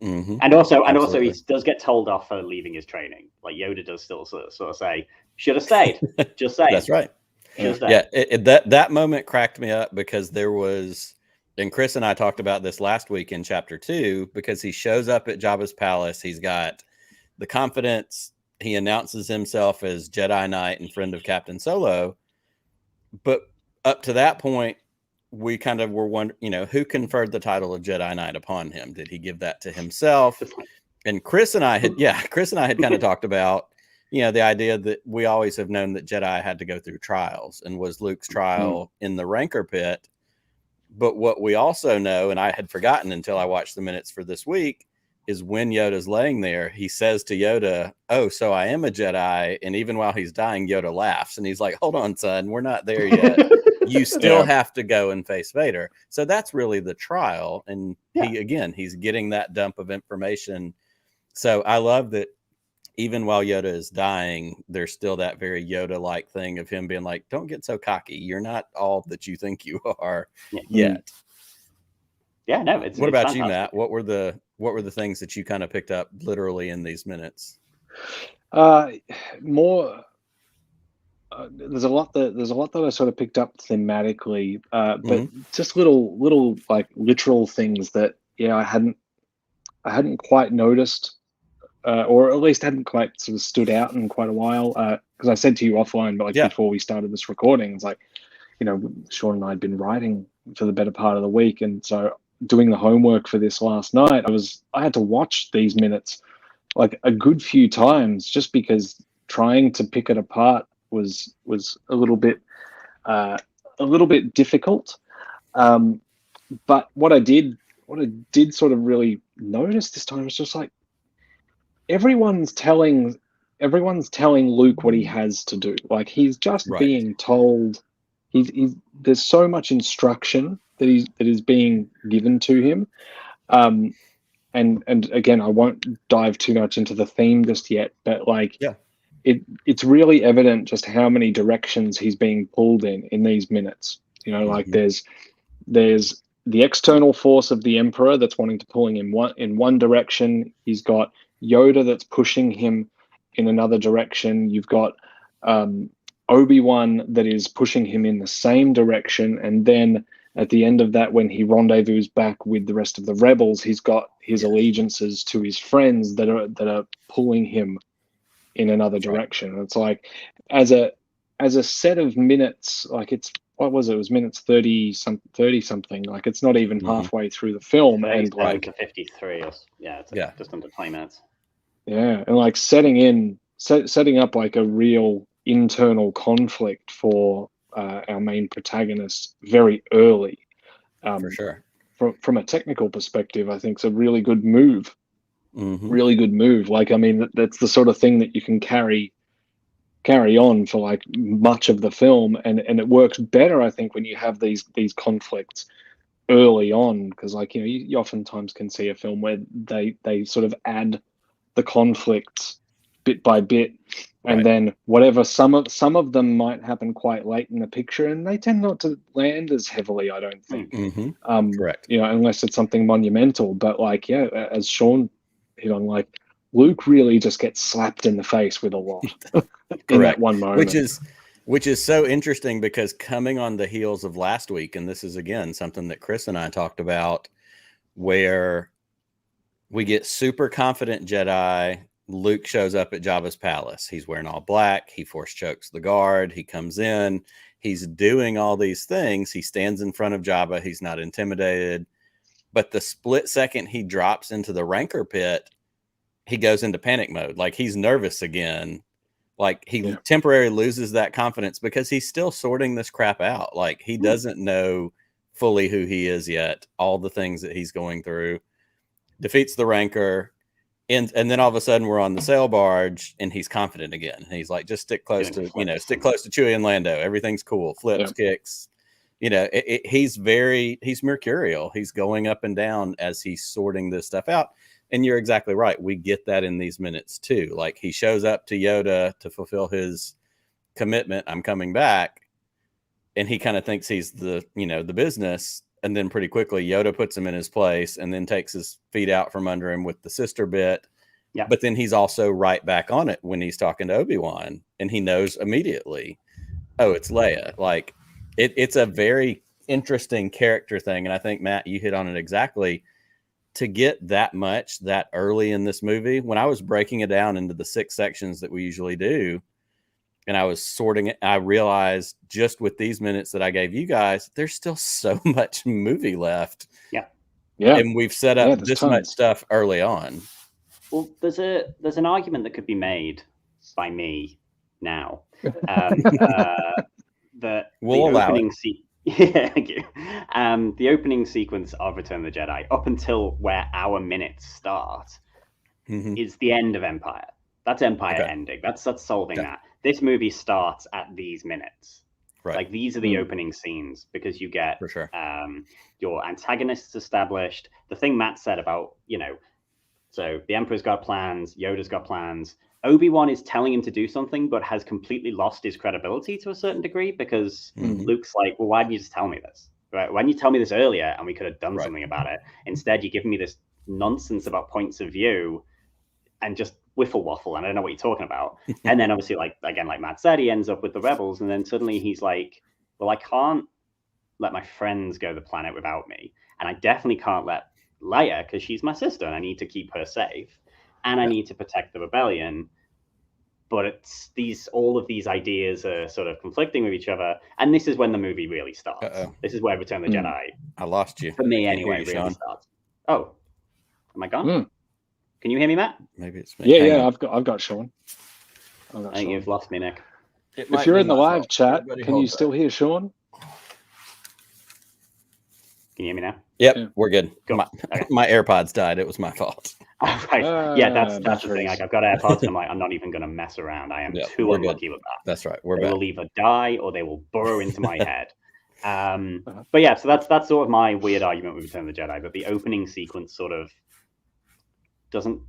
And also he does get told off for leaving his training. Like Yoda does still sort of say, should have stayed. Just say that's right. Yeah, that moment cracked me up because there was, and Chris and I talked about this last week in chapter 2, because he shows up at Jabba's palace. He's got the confidence. He announces himself as Jedi Knight and friend of Captain Solo. But up to that point, we kind of were wondering, you know, who conferred the title of Jedi Knight upon him? Did he give that to himself? And Chris and I had kind of talked about, you know, the idea that we always have known that Jedi had to go through trials, and was Luke's trial in the Rancor pit. But what we also know, and I had forgotten until I watched the minutes for this week, is when Yoda's laying there, he says to Yoda, "Oh, so I am a Jedi." And even while he's dying, Yoda laughs and he's like, "Hold on, son, we're not there yet. You still have to go and face Vader." So that's really the trial. And he's getting that dump of information. So I love that even while Yoda is dying, there's still that very Yoda-like thing of him being like, "Don't get so cocky. You're not all that you think you are yet." Yeah, no. What about you, Matt? What were the things that you kind of picked up literally in these minutes? More. There's a lot that I sort of picked up thematically, but just little like literal things that I hadn't quite noticed. Or at least hadn't quite sort of stood out in quite a while. Because I said to you offline, but before we started this recording, it's like, you know, Sean and I had been writing for the better part of the week, and so doing the homework for this last night, I had to watch these minutes like a good few times, just because trying to pick it apart was a little bit difficult. But what I did sort of really notice this time was just like, everyone's telling Luke what he has to do. Like he's just being told. There's so much instruction that is being given to him. And again, I won't dive too much into the theme just yet, but it's really evident just how many directions he's being pulled in these minutes. You know, like there's the external force of the Emperor that's wanting to pull him in one direction. He's got Yoda that's pushing him in another direction. You've got Obi-Wan that is pushing him in the same direction, and then at the end of that, when he rendezvous back with the rest of the rebels, he's got his allegiances to his friends that are pulling him in another direction. It's like as a set of minutes, like it's what was it? It was minutes 30 something. Like it's not even halfway through the film, and like 53 or just under 20 minutes. Yeah, and like setting up like a real internal conflict for our main protagonist very early. For sure. From a technical perspective, I think it's a really good move. Really good move. Like, I mean, that's the sort of thing that you can carry on for like much of the film, and it works better, I think, when you have these conflicts early on, because like, you know, you oftentimes can see a film where they sort of add the conflicts bit by bit, and then whatever, some of them might happen quite late in the picture, and they tend not to land as heavily, I don't think. Correct. You know, unless it's something monumental. But like, as Sean hit on, like Luke really just gets slapped in the face with a lot in that one moment. Which is so interesting, because coming on the heels of last week, and this is again something that Chris and I talked about, where we get super confident Jedi. Luke shows up at Jabba's palace. He's wearing all black. He force chokes the guard. He comes in. He's doing all these things. He stands in front of Jabba. He's not intimidated. but the split second he drops into the rancor pit, he goes into panic mode. Like he's nervous again. Like he temporarily loses that confidence because he's still sorting this crap out. Like he doesn't know fully who he is yet, all the things that he's going through. Defeats the rancor, and then all of a sudden we're on the sail barge and he's confident again. And he's like, just stick close to Chewie and Lando. Everything's cool. Flips, kicks. He's mercurial. He's going up and down as he's sorting this stuff out. And you're exactly right. We get that in these minutes too. Like he shows up to Yoda to fulfill his commitment. I'm coming back. And he kind of thinks he's the business. And then pretty quickly Yoda puts him in his place and then takes his feet out from under him with the sister bit. Yeah. But then he's also right back on it when he's talking to Obi-Wan, and he knows immediately, oh, it's Leia. Like it's a very interesting character thing. And I think, Matt, you hit on it exactly. To get that much that early in this movie, when I was breaking it down into the 6 sections that we usually do, and I was sorting it, I realized just with these minutes that I gave you guys, there's still so much movie left. Yeah. And we've set up this much stuff early on. Well, there's an argument that could be made by me now. That we'll allow it. Yeah, thank you. The opening sequence of Return of the Jedi, up until where our minutes start, is the end of Empire. That's Empire ending. That's solving that. This movie starts at these minutes. Right. Like these are the opening scenes because you get your antagonists established. The thing Matt said about, so the Emperor's got plans, Yoda's got plans. Obi-Wan is telling him to do something, but has completely lost his credibility to a certain degree because Luke's like, well, why didn't you just tell me this? Right? Why didn't you tell me this earlier and we could have done something about it? Instead, you're giving me this nonsense about points of view and just wiffle waffle, and I don't know what you're talking about. And then obviously, like Matt said, he ends up with the rebels, and then suddenly he's like, well, I can't let my friends go to the planet without me, and I definitely can't let Leia because she's my sister, and I need to keep her safe. And I need to protect the rebellion, but it's all of these ideas are sort of conflicting with each other, and this is when the movie really starts. This is where Return of the Jedi, I lost you for me anyway, really starts. Oh, am I gone? Can you hear me, Matt? Maybe it's me. Yeah. I've got Sean. I think you've lost me, Nick. If you're in the live chat, can you still hear Sean? Can you hear me now? Yep, we're good. My AirPods died. It was my fault. Right. That's the thing. Like I've got AirPods, and I'm like, I'm not even going to mess around. I am too unlucky with that. That's right. They will either die or they will burrow into my head. But yeah, so that's sort of my weird argument with Return of the Jedi. But the opening sequence sort of doesn't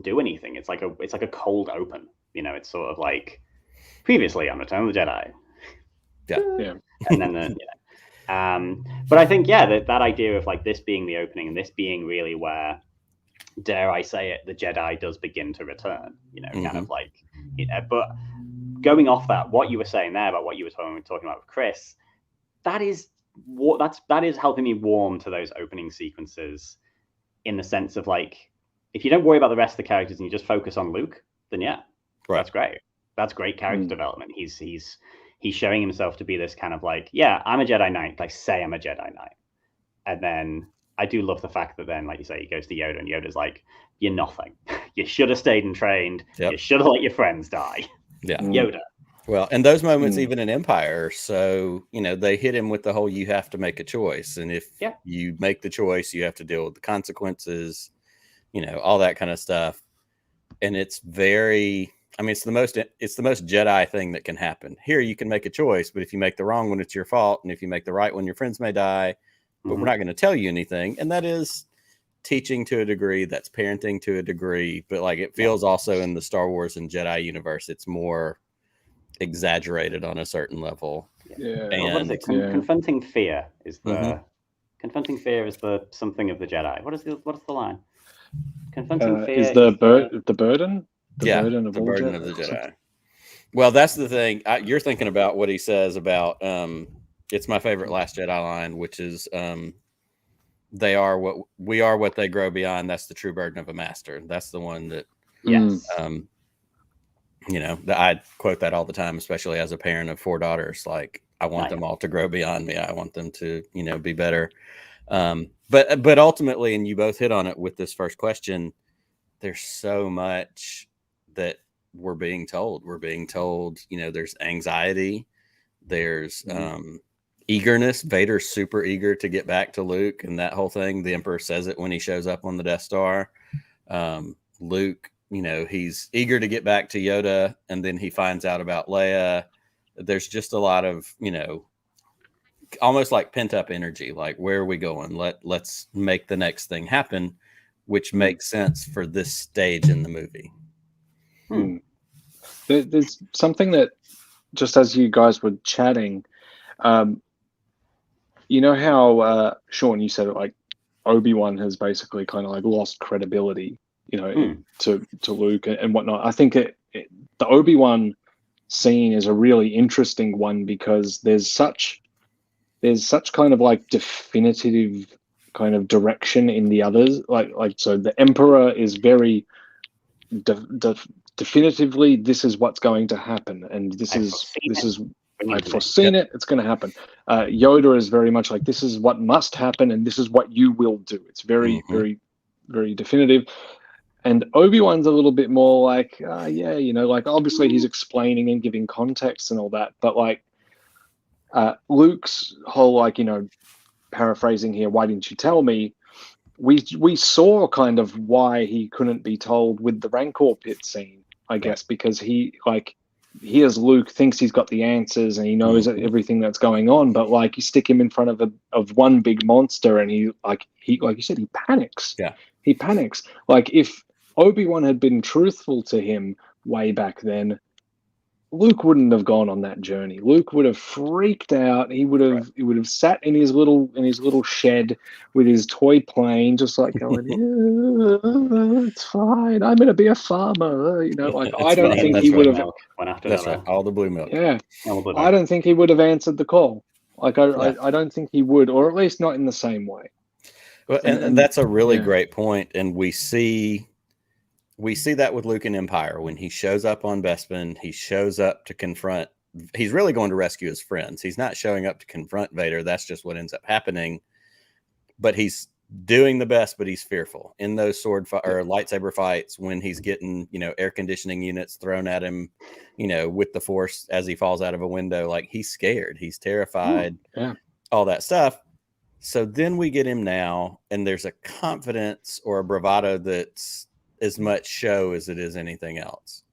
do anything. It's like a cold open. It's sort of like previously on Return of the Jedi. Yeah. And then but I think that idea of like this being the opening and this being really where, dare I say it, the Jedi does begin to return. Kind of like, but going off what you were saying there about what you were talking about with Chris, that is helping me warm to those opening sequences, in the sense of like, if you don't worry about the rest of the characters and you just focus on Luke, then that's great. That's great character development. He's showing himself to be this kind of like, I'm a Jedi Knight. Like, say I'm a Jedi Knight. And then I do love the fact that then, like you say, he goes to Yoda, and Yoda's like, you're nothing. You should have stayed and trained. You should have let your friends die. Yeah. Yoda. Well, and those moments, even in Empire, so, they hit him with the whole, you have to make a choice. And if you make the choice, you have to deal with the consequences, all that kind of stuff. And it's very... it's the most Jedi thing that can happen. Here, you can make a choice, but if you make the wrong one, it's your fault. And if you make the right one, your friends may die, but we're not going to tell you anything. And that is teaching to a degree. That's parenting to a degree. But like, it feels also in the Star Wars and Jedi universe, it's more exaggerated on a certain level. Yeah. And confronting fear is confronting fear is the something of the Jedi. What is the line? Confronting fear is the burden. The burden of the Jedi. Well, that's the thing. You're thinking about what he says about it's my favorite Last Jedi line, which is we are what they grow beyond. That's the true burden of a master. That's the one that I quote that all the time, especially as a parent of 4 daughters. Like, I want them all to grow beyond me. I want them to be better. But ultimately, and you both hit on it with this first question, there's so much that we're being told. We're being told, there's anxiety, there's eagerness. Vader's super eager to get back to Luke and that whole thing. The Emperor says it when he shows up on the Death Star. Luke, he's eager to get back to Yoda, and then he finds out about Leia. There's just a lot of, almost like pent up energy. Like, where are we going? Let's make the next thing happen, which makes sense for this stage in the movie. There's something that, just as you guys were chatting, you know how Sean, you said it, like Obi-Wan has basically kind of like lost credibility, to Luke and whatnot. I think the Obi-Wan scene is a really interesting one because there's such kind of like definitive kind of direction in the others. Like so the Emperor is very definitively, this is what's going to happen, and I've foreseen it. It's going to happen. Yoda is very much like, this is what must happen, and this is what you will do. It's very, very, very definitive. And Obi-Wan's a little bit more like, like obviously he's explaining and giving context and all that, but like Luke's whole, like, paraphrasing here, why didn't you tell me? We saw kind of why he couldn't be told with the Rancor pit scene, I guess, because he as Luke thinks he's got the answers and he knows everything that's going on, but like you stick him in front of one big monster and he like you said, he panics. Yeah, he panics. Like if Obi-Wan had been truthful to him way back then, Luke wouldn't have gone on that journey. Luke would have freaked out. He would have sat in his little shed with his toy plane, just like going, yeah, it's fine. I'm gonna be a farmer. Like I don't think he would have. That's right. All the blue milk. Yeah, I don't think he would have answered the call. Like I don't think he would, or at least not in the same way. Well, and that's a really great point, and we see that with Luke in Empire. When he shows up on Bespin, he shows up to confront. He's really going to rescue his friends. He's not showing up to confront Vader. That's just what ends up happening. But he's doing the best, but he's fearful in those or lightsaber fights when he's getting, air conditioning units thrown at him, with the Force as he falls out of a window. Like, he's scared. He's terrified. All that stuff. So then we get him now, and there's a confidence or a bravado that's as much show as it is anything else.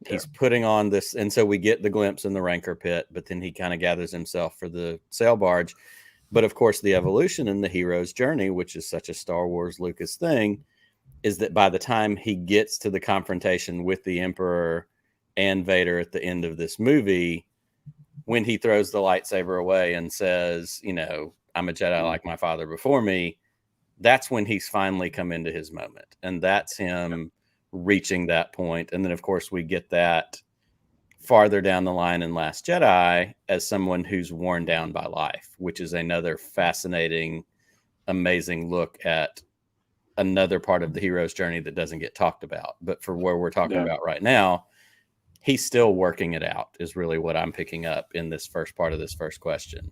He's putting on this, and so we get the glimpse in the Rancor pit, but then he kind of gathers himself for the sail barge. But of course, the evolution in the hero's journey, which is such a Star Wars Lucas thing, is that by the time he gets to the confrontation with the Emperor and Vader at the end of this movie, when he throws the lightsaber away and says, I'm a Jedi like my father before me, that's when he's finally come into his moment. And that's him reaching that point. And then, of course, we get that farther down the line in Last Jedi as someone who's worn down by life, which is another fascinating, amazing look at another part of the hero's journey that doesn't get talked about. But for where we're talking about right now, he's still working it out is really what I'm picking up in this first part of this first question.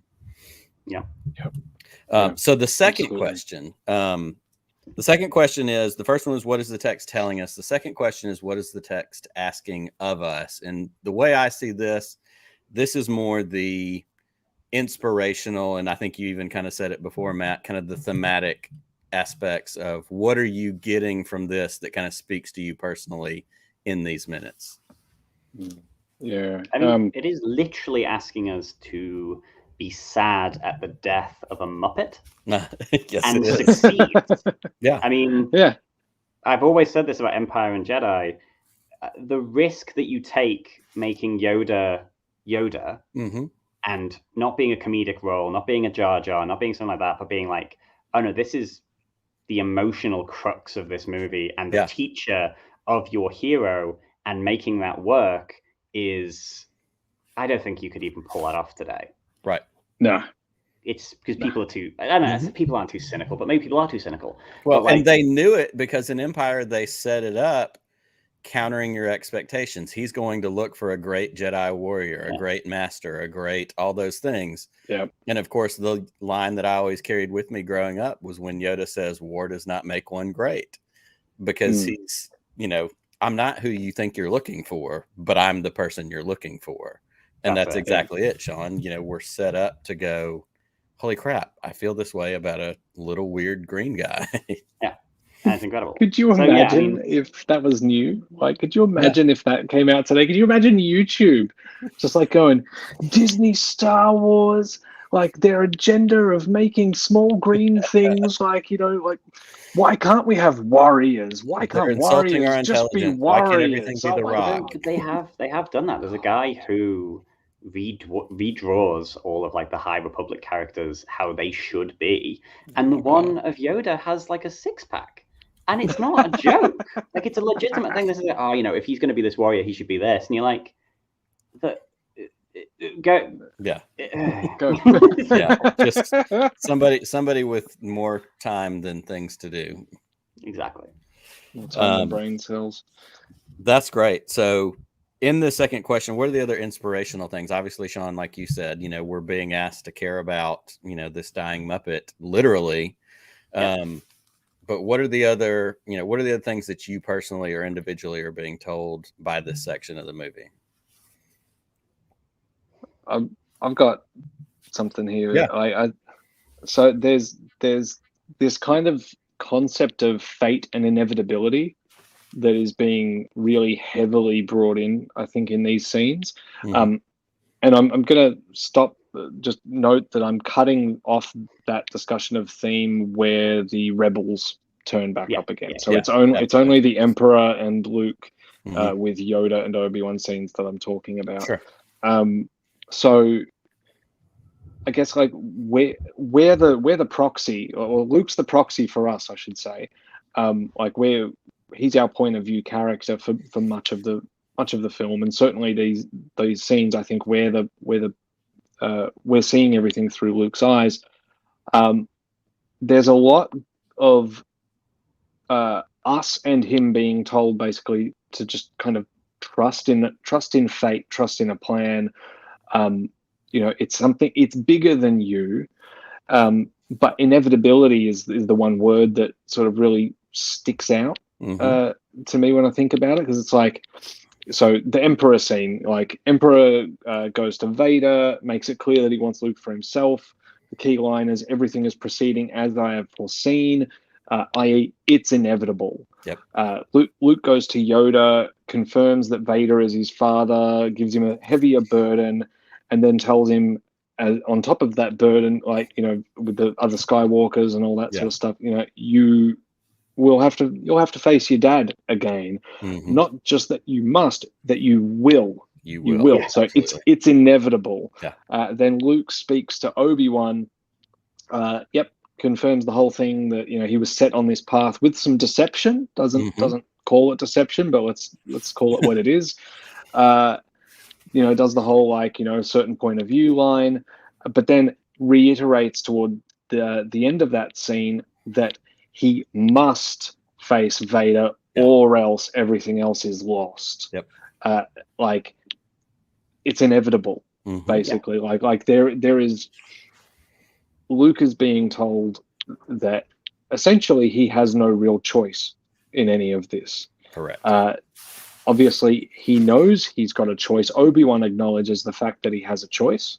So the second question, is, the first one is, what is the text telling us? The second question is, what is the text asking of us? And the way I see this is more the inspirational, and I think you even kind of said it before, Matt, kind of the thematic aspects of what are you getting from this that kind of speaks to you personally in these minutes? Yeah. I mean, it is literally asking us to be sad at the death of a Muppet and succeed. I mean, I've always said this about Empire and Jedi. The risk that you take making Yoda and not being a comedic role, not being a Jar Jar, not being something like that, but being like, oh no, this is the emotional crux of this movie and the teacher of your hero, and making that work is, I don't think you could even pull that off today. Right. No. It's because people are too, I don't know, people aren't too cynical, but maybe people are too cynical. Well, and they knew it because in Empire, they set it up countering your expectations. He's going to look for a great Jedi warrior, a great master, a great all those things. Yeah. And of course, the line that I always carried with me growing up was when Yoda says, "War does not make one great," because he's, I'm not who you think you're looking for, but I'm the person you're looking for. And that's exactly it, Sean. We're set up to go, holy crap, I feel this way about a little weird green guy. Yeah. That's incredible. Could you imagine if that was new? Like, could you imagine if that came out today? Could you imagine YouTube just like going, Disney, Star Wars, like their agenda of making small green things, like, why can't we have warriors? Why can't warriors just be warriors? Why can't everything be the Rock? They have done that. There's a guy who redraws all of like the High Republic characters how they should be, and the one of Yoda has like a 6-pack, and it's not a joke. Like, it's a legitimate thing. This is like, if he's going to be this warrior, he should be this, and you're like, go, yeah, go, yeah, just somebody with more time than things to do. Exactly. Brain cells. That's great. So, in the second question, what are the other inspirational things? Obviously, Sean, like you said, we're being asked to care about, this dying Muppet, literally. Yeah. But what are the other things that you personally or individually are being told by this section of the movie? I've got something here. Yeah. So there's this kind of concept of fate and inevitability that is being really heavily brought in, I think, in these scenes. And I'm going to stop, just note that I'm cutting off that discussion of theme where the rebels turn back up again. So it's only the Emperor and Luke with Yoda and Obi-Wan scenes that I'm talking about. Sure. So I guess like where the proxy, or Luke's the proxy for us, I should say. Like where he's our point of view character for much of the film, and certainly these scenes, I think, where we're seeing everything through Luke's eyes. There's a lot of us and him being told basically to just kind of trust in fate, trust in a plan. It's bigger than you, but inevitability is the one word that sort of really sticks out to me when I think about it, because it's like, so the Emperor scene, like Emperor goes to Vader, makes it clear that he wants Luke for himself. The key line is, everything is proceeding as I have foreseen, i.e. it's inevitable. Yep. Luke goes to Yoda, confirms that Vader is his father, gives him a heavier burden, and then tells him, on top of that burden, like, with the other Skywalkers and all that sort of stuff, you'll have to face your dad again. Not just that you must, that you will. You will. Yeah, so absolutely. It's inevitable. Yeah. Then Luke speaks to Obi-Wan. Confirms the whole thing, that he was set on this path with some deception. Doesn't call it deception, but let's call it what it is. Does the whole certain point of view line, but then reiterates toward the end of that scene that he must face Vader, or else everything else is lost. Yep. It's inevitable, basically. Yeah. Like there is, Luke is being told that essentially he has no real choice in any of this. Correct. Obviously, he knows he's got a choice. Obi-Wan acknowledges the fact that he has a choice,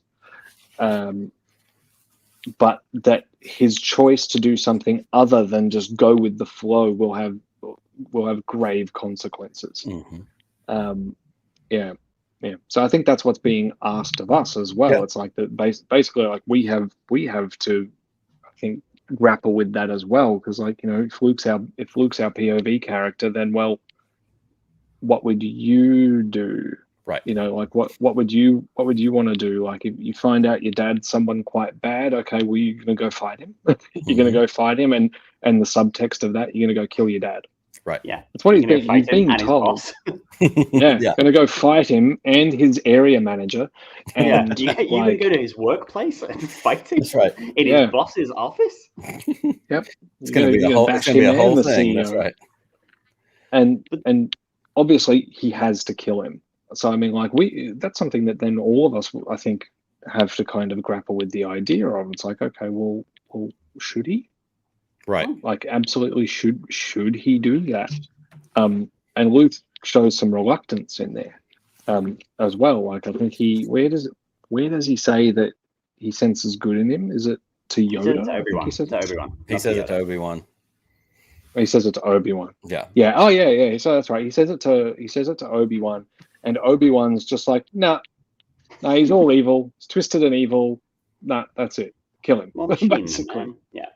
but that his choice to do something other than just go with the flow will have grave consequences. So I think that's what's being asked of us as well. It's like that basically, like we have to, I think, grapple with that as well, because if Luke's our POV character, then what would you do? Right. What would you want to do? Like, if you find out your dad's someone quite bad, okay, well, you're going to go fight him. You're going to go fight him, and the subtext of that, you're going to go kill your dad. Right. Yeah. That's what he's being told. Going to go fight him and his area manager. And you're going to go to his workplace and fight him. That's right. In his boss's office. Yep. It's going to be a whole thing. That's right. And obviously he has to kill him. So I mean, like that's something that then all of us, I think, have to kind of grapple with the idea of. It's like, okay, well, should he? Right. Like, absolutely, should he do that? And Luke shows some reluctance in there, as well. Like, I think where does he say that he senses good in him? Is it to Yoda? To Obi-Wan. He says to Obi-Wan. He says it to Obi-Wan. He says it to Obi-Wan. Yeah. Yeah. Oh, yeah. So that's right. He says it to Obi-Wan, and Obi-Wan's just like, nah, he's all evil. He's twisted and evil. Nah, that's it. Kill him. Well, basically. Yeah.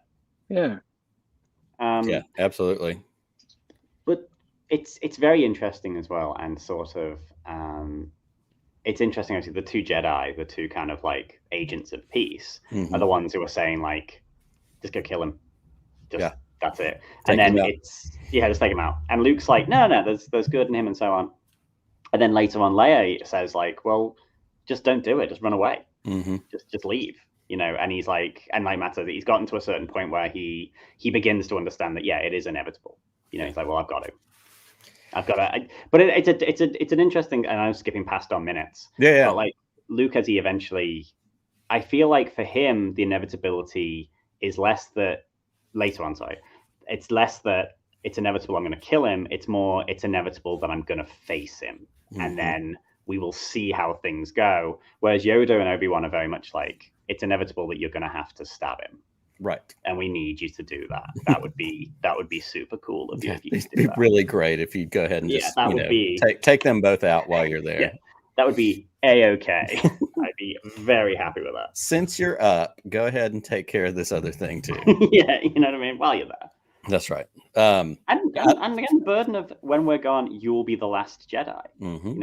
Yeah. Yeah, absolutely. But it's very interesting as well, and sort of it's interesting actually. The two Jedi, the two kind of like agents of peace, are the ones who are saying like, just go kill him. That's it. And then just take him out. And Luke's like, no, there's good in him and so on. And then later on, Leia says like, well, just don't do it. Just run away. Just leave. And he's like, and like Matt said, he's gotten to a certain point where he begins to understand that, it is inevitable. He's like, well, I've got to. But it's an interesting, and I'm skipping past on minutes. Yeah. But like Luke, as he eventually, I feel like for him, the inevitability is less that later on, sorry, it's less that it's inevitable I'm going to kill him. It's more, it's inevitable that I'm going to face him. And then we will see how things go. Whereas Yoda and Obi-Wan are very much like, it's inevitable that you're going to have to stab him. Right. And we need you to do that. That would be super cool of you if you could do it'd that. be really great if you'd go ahead and just take them both out while you're there. Yeah, that would be a-okay. I'd be very happy with that. Since you're up, go ahead and take care of this other thing too. Yeah, you know what I mean? While you're there. That's right. And again, the burden of when we're gone, you'll be the last Jedi.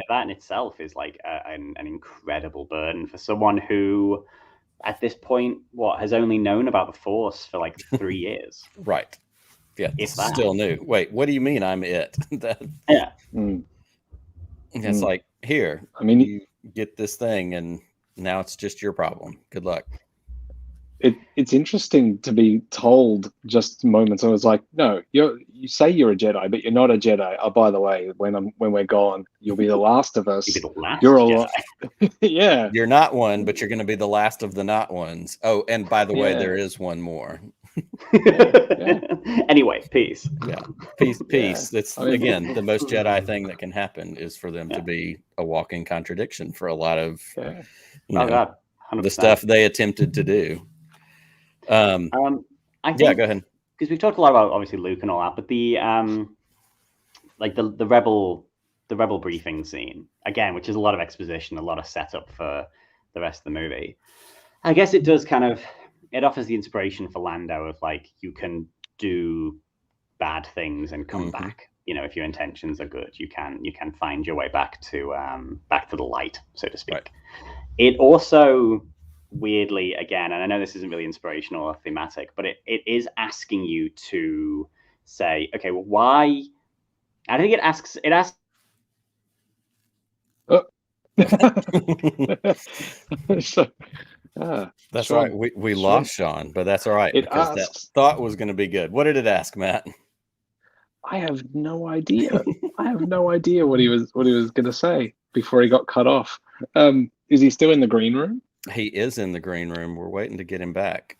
That in itself is like an incredible burden for someone who, at this point, has only known about the Force for like 3 years. Right. Yeah. If still new. Wait, what do you mean I'm it? Yeah. It's like, here, I mean, you get this thing and now it's just your problem. Good luck. It's interesting to be told just moments. I was like, no, you say you're a Jedi, but you're not a Jedi. Oh, by the way, when we're gone, you'll be the last of us. You'll be the last you're Jedi. Yeah. You're not one, but you're going to be the last of the not ones. Oh, and by the way, there is one more. Anyway, peace. Yeah, peace. That's again the most Jedi thing that can happen is for them to be a walking contradiction for a lot of the stuff they attempted to do. I think, go ahead, because we've talked a lot about obviously Luke and all that, but the like the rebel briefing scene again, which is a lot of exposition, a lot of setup for the rest of the movie. I guess it does it offers the inspiration for Lando of like, you can do bad things and come back. If your intentions are good, you can find your way back to the light, so to speak. Right. It also weirdly, again, and I know this isn't really inspirational or thematic, but it is asking you to say, okay, well, why? I think it asks. That's right. We lost Sean, but that's all right because that thought was going to be good. What did it ask, Matt? I have no idea. I have no idea what he was going to say before he got cut off. Is he still in the green room? He is in the green room. We're waiting to get him back.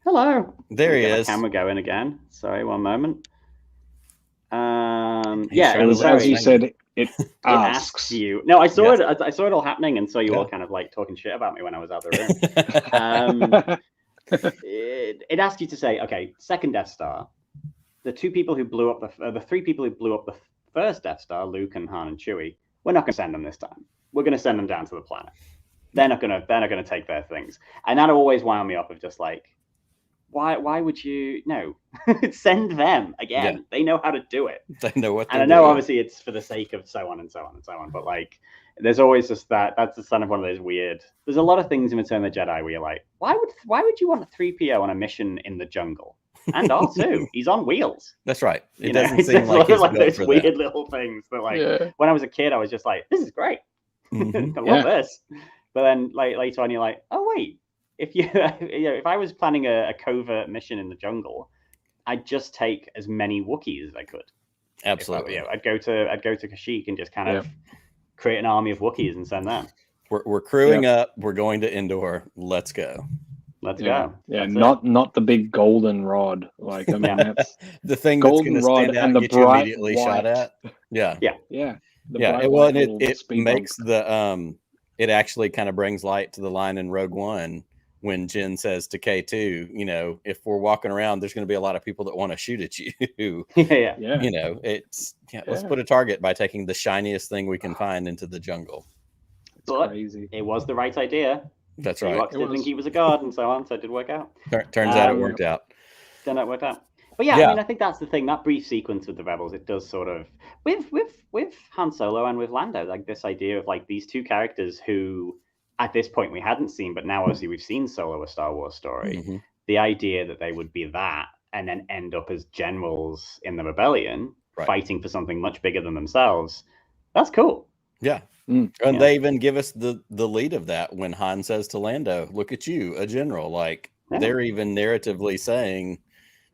Hello. There he is. Camera going again. Sorry, one moment. As you said, it asks you. No, I saw it. I saw it all happening, and saw you all kind of like talking shit about me when I was out of the room. It asks you to say, okay, second Death Star. The two people who blew up the three people who blew up the first Death Star, Luke and Han and Chewie. We're not going to send them this time. We're going to send them down to the planet. They're not gonna take their things, and that always wound me up of just like, why would you send them again? Yeah. They know how to do it. They know what. And I know obviously it's for the sake of so on and so on and so on, but like, there's always just that's the son of one of those weird. There's a lot of things in Return of the Jedi where you're like, why would you want a 3PO on a mission in the jungle? And R2, he's on wheels. That's right. It doesn't seem like he's like built those for weird that. Little things that like when I was a kid, I was just like, this is great. I love this. But then later on, you're like, oh wait, if I was planning a covert mission in the jungle, I'd just take as many Wookiees as I could. Absolutely. I'd go to Kashyyyk and just kind of create an army of Wookiees and send them. We're crewing up. We're going to Endor. Let's go. Let's go. Yeah, That's not the big golden rod. Like, I mean, that's the thing that's going to stand out and the get you bright immediately white. shot at. Yeah. Well, it makes the it actually kind of brings light to the line in Rogue One when Jyn says to K2, you know, if we're walking around, there's going to be a lot of people that want to shoot at you. yeah. You know, let's put a target by taking the shiniest thing we can find into the jungle. But crazy. It was the right idea. That's right. Ewoks did think he was a god and so on, so it did work out. Turns out it worked out. Then it worked out. But yeah, I mean, I think that's the thing. That brief sequence with the Rebels, it does sort of with Han Solo and with Lando, like this idea of like these two characters who, at this point, we hadn't seen, but now obviously we've seen Solo, a Star Wars story. Mm-hmm. The idea that they would be that and then end up as generals in the rebellion, fighting for something much bigger than themselves. That's cool. Yeah. And they even give us the lead of that when Han says to Lando, "Look at you, a general." Like they're even narratively saying,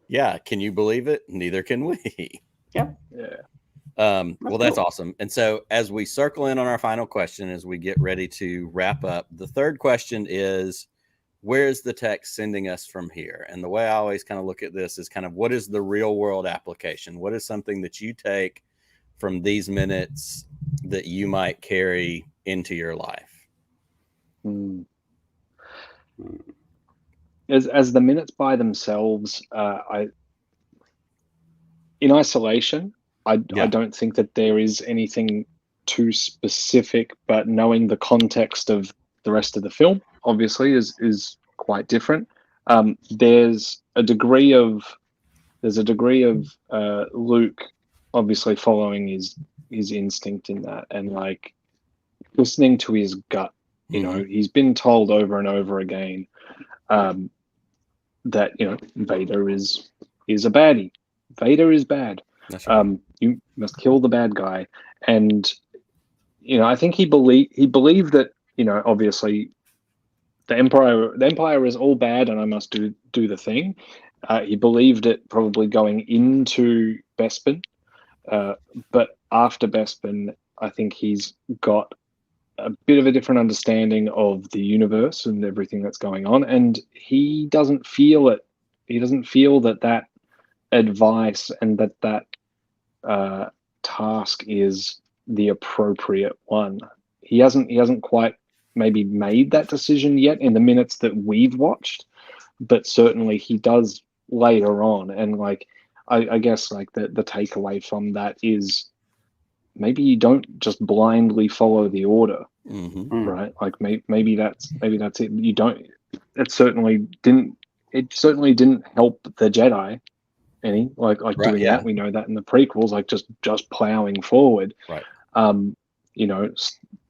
"Yeah, can you believe it? Neither can we." Yeah. Well, that's awesome. And so as we circle in on our final question, as we get ready to wrap up, the third question is, where is the text sending us from here? And the way I always kind of look at this is kind of, what is the real world application? What is something that you take from these minutes that you might carry into your life? As the minutes by themselves, in isolation, I don't think that there is anything too specific, but knowing the context of the rest of the film, obviously, is quite different. There's a degree of Luke obviously following his instinct in that, and like listening to his gut. You know, he's been told over and over again that, you know, Vader is a baddie. Vader is bad. That's right. You must kill the bad guy. And, you know, I think he believed that, you know, obviously the Empire is all bad and I must do the thing. He believed it probably going into Bespin. But after Bespin, I think he's got a bit of a different understanding of the universe and everything that's going on. And he doesn't feel it. He doesn't feel that advice and that task is the appropriate one. He hasn't quite maybe made that decision yet in the minutes that we've watched, but certainly he does later on. And like, I guess like the takeaway from that is maybe you don't just blindly follow the order, right? Like maybe that's it. You don't. It certainly didn't help the Jedi any like doing that. We know that in the prequels, like just plowing forward. Right. You know,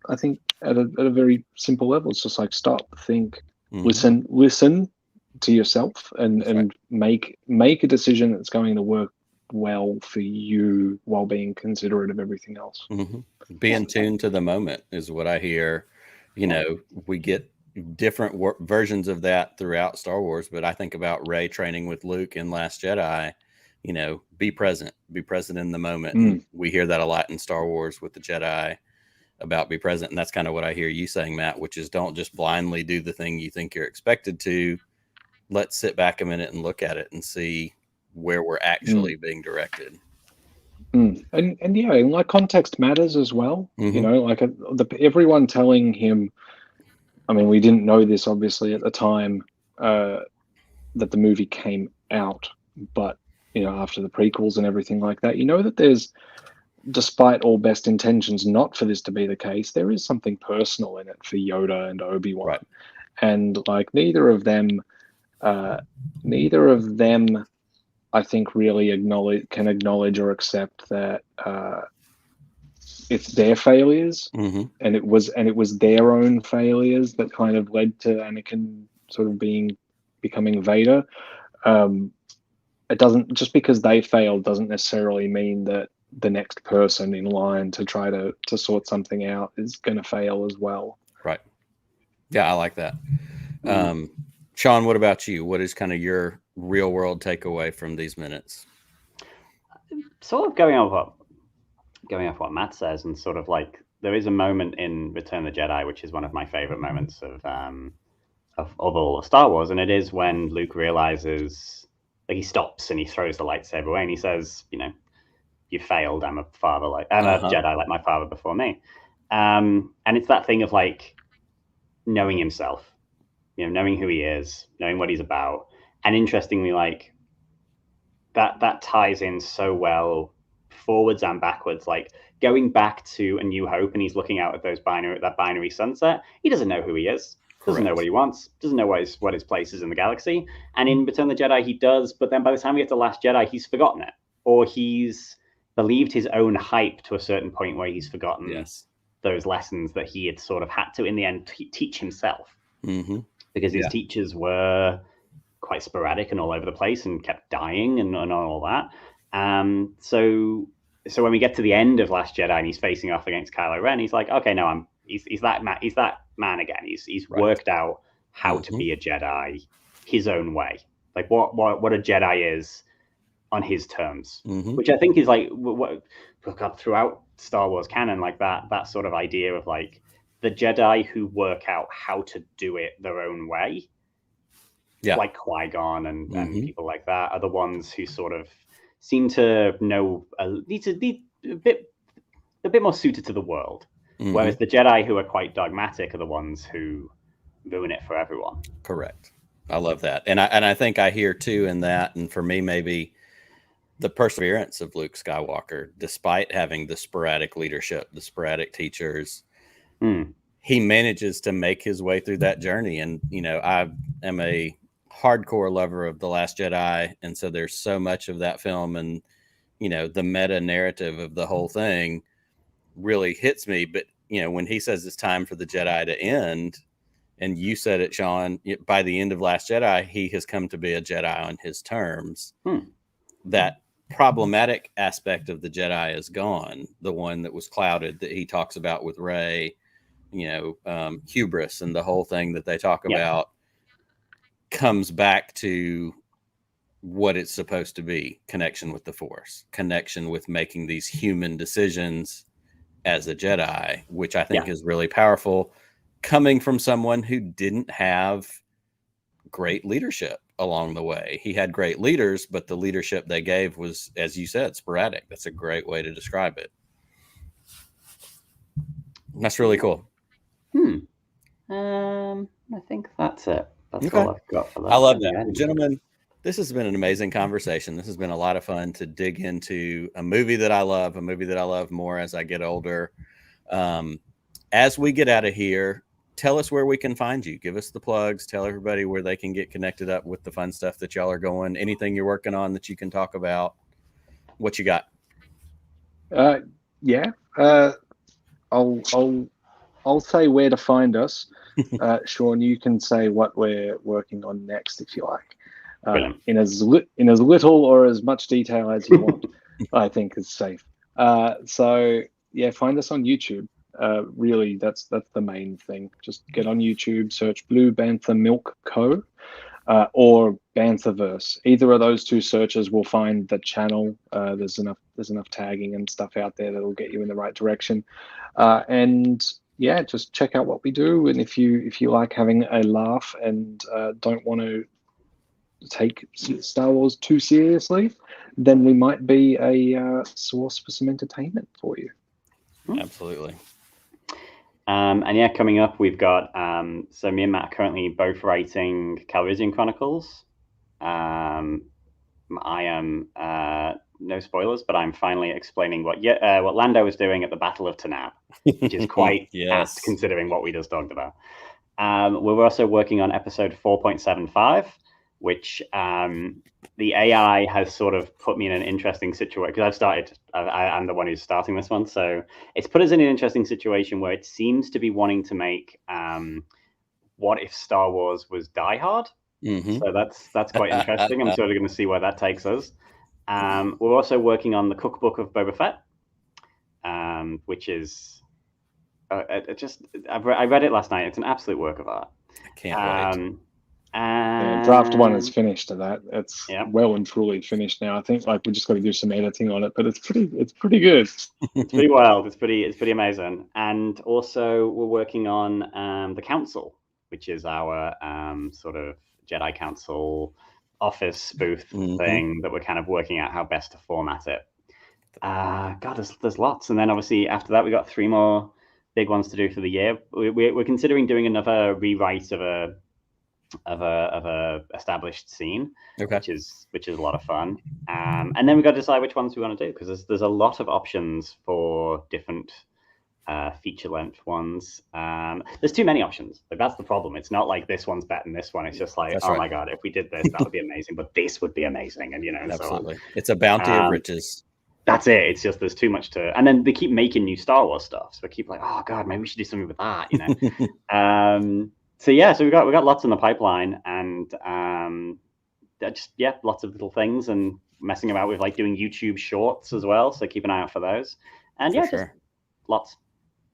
I think at a very simple level, it's just like stop, think, listen to yourself, and make a decision that's going to work well for you while being considerate of everything else. Be in tune to the moment is what I hear. You know, we get different versions of that throughout Star Wars, but I think about Rey training with Luke in Last Jedi. You know, be present in the moment. And we hear that a lot in Star Wars with the Jedi about be present. And that's kind of what I hear you saying, Matt, which is don't just blindly do the thing you think you're expected to. Let's sit back a minute and look at it and see where we're actually being directed. And yeah, like context matters as well. You know, like everyone telling him, I mean, we didn't know this obviously at the time that the movie came out, but you know, after the prequels and everything like that, you know that there's, despite all best intentions not for this to be the case, there is something personal in it for Yoda and Obi-Wan. Right. And like neither of them I think really can acknowledge or accept that it's their failures, and it was their own failures that kind of led to Anakin sort of becoming Vader. It doesn't, just because they failed doesn't necessarily mean that the next person in line to try to sort something out is going to fail as well. Right. Yeah, I like that. Sean, what about you? What is kind of your real world takeaway from these minutes? sort of going off what Matt says, and sort of like there is a moment in Return of the Jedi which is one of my favorite moments of all of Star Wars, and it is when Luke realizes, like, he stops and he throws the lightsaber away and he says, you failed. I'm a Jedi like my father before me. And it's that thing of like knowing himself, knowing who he is, knowing what he's about. And interestingly, like that ties in so well forwards and backwards, like going back to A New Hope and he's looking out at that binary sunset. He doesn't know who he is. Doesn't know what he wants, doesn't know what his place is in the galaxy. And in Return of the Jedi, he does, but then by the time we get to Last Jedi, he's forgotten it. Or he's believed his own hype to a certain point where he's forgotten those lessons that he had sort of had to, in the end, teach himself. Mm-hmm. Because his teachers were quite sporadic and all over the place and kept dying and all that. So when we get to the end of Last Jedi and he's facing off against Kylo Ren, he's like, okay, no, he's that man again. He's worked out how to be a Jedi his own way, like what a Jedi is on his terms, which I think is like what throughout Star Wars canon, like that sort of idea of like the Jedi who work out how to do it their own way, like Qui-Gon and people like that, are the ones who sort of seem to know need to be a bit more suited to the world. Whereas the Jedi who are quite dogmatic are the ones who ruin it for everyone. Correct. I love that. And I think I hear too in that, and for me, maybe the perseverance of Luke Skywalker, despite having the sporadic leadership, the sporadic teachers, he manages to make his way through that journey. And, I am a hardcore lover of The Last Jedi. And so there's so much of that film and, the meta narrative of the whole thing really hits me. But when he says it's time for the Jedi to end, and you said it, Sean, by the end of Last Jedi, he has come to be a Jedi on his terms. That problematic aspect of the Jedi is gone. The one that was clouded that he talks about with Rey, hubris and the whole thing that they talk about comes back to what it's supposed to be: connection with the Force, connection with making these human decisions as a Jedi, which I think is really powerful, coming from someone who didn't have great leadership along the way. He had great leaders, but the leadership they gave was, as you said, sporadic. That's a great way to describe it. That's really cool. I think that's it. That's all I've got for that. I love that. Gentlemen, this has been an amazing conversation. This has been a lot of fun to dig into a movie that I love more as I get older. As we get out of here, tell us where we can find you. Give us the plugs. Tell everybody where they can get connected up with the fun stuff that y'all are going. Anything you're working on that you can talk about. What you got? I'll say where to find us. Sean, you can say what we're working on next if you like. In as little or as much detail as you want, I think is safe. So find us on YouTube. Really, that's the main thing. Just get on YouTube, search Blue Bantha Milk Co. Or Banthaverse. Either of those two searches will find the channel. There's enough tagging and stuff out there that'll get you in the right direction. Just check out what we do. And if you like having a laugh and don't want to take Star Wars too seriously, then we might be a source for some entertainment for you. Absolutely. Coming up, we've got so me and Matt are currently both writing Calrissian Chronicles. I am no spoilers, but I'm finally explaining what Lando was doing at the Battle of Tanab, which is quite apt considering what we just talked about. We're also working on episode 4.75, which the AI has sort of put me in an interesting situation because I'm the one who's starting this one. So it's put us in an interesting situation where it seems to be wanting to make what if Star Wars was Die Hard? So that's quite interesting. I'm sort of going to see where that takes us. We're also working on the Cookbook of Boba Fett, which is I read it last night. It's an absolute work of art. I can't wait. Draft 1 is finished to that. It's Yeah. well and truly finished now. I think like we just got to do some editing on it, but it's pretty good. It's pretty wild. It's pretty amazing. And also we're working on the council, which is our sort of Jedi Council office booth thing that we're kind of working out how best to format it. God, there's lots. And then obviously after that we got 3 more big ones to do for the year. We're considering doing another rewrite of a established scene, which is a lot of fun. And then we got to decide which ones we want to do, because there's a lot of options for different feature length ones. There's too many options. Like, that's the problem. It's not like this one's better than this one. It's just like, my God, if we did this, that would be amazing. But this would be amazing, and absolutely. So it's a bounty of riches. That's it. It's just there's too much to, and then they keep making new Star Wars stuff. So I keep like, oh God, maybe we should do something with that, So yeah, so we got lots in the pipeline, and lots of little things, and messing about with like doing YouTube shorts as well. So keep an eye out for those. And just lots.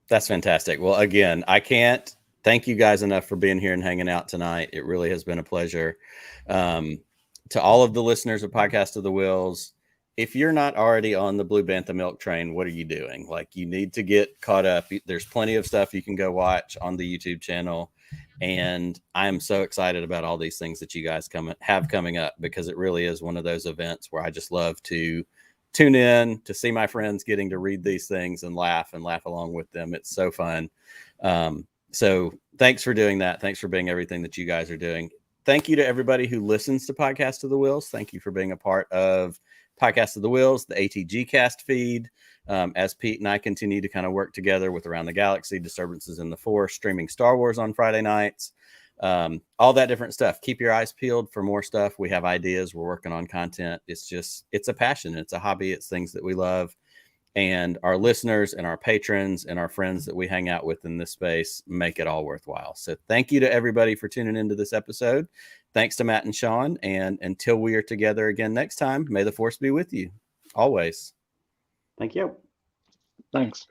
That's fantastic. Well, again, I can't thank you guys enough for being here and hanging out tonight. It really has been a pleasure. To all of the listeners of Podcast of the Wills, if you're not already on the Blue Bantha Milk train, what are you doing? Like, you need to get caught up. There's plenty of stuff you can go watch on the YouTube channel. And I am so excited about all these things that you guys have coming up, because it really is one of those events where I just love to tune in, to see my friends getting to read these things and laugh along with them. It's so fun. So thanks for doing that. Thanks for being everything that you guys are doing. Thank you to everybody who listens to Podcast of the Wills. Thank you for being a part of Podcast of the Wills, the ATG cast feed. As Pete and I continue to kind of work together with Around the Galaxy, Disturbances in the Force, streaming Star Wars on Friday nights, all that different stuff. Keep your eyes peeled for more stuff. We have ideas. We're working on content. It's a passion. It's a hobby. It's things that we love. And our listeners and our patrons and our friends that we hang out with in this space make it all worthwhile. So thank you to everybody for tuning into this episode. Thanks to Matt and Sean. And until we are together again next time, may the Force be with you always. Thank you. Thanks.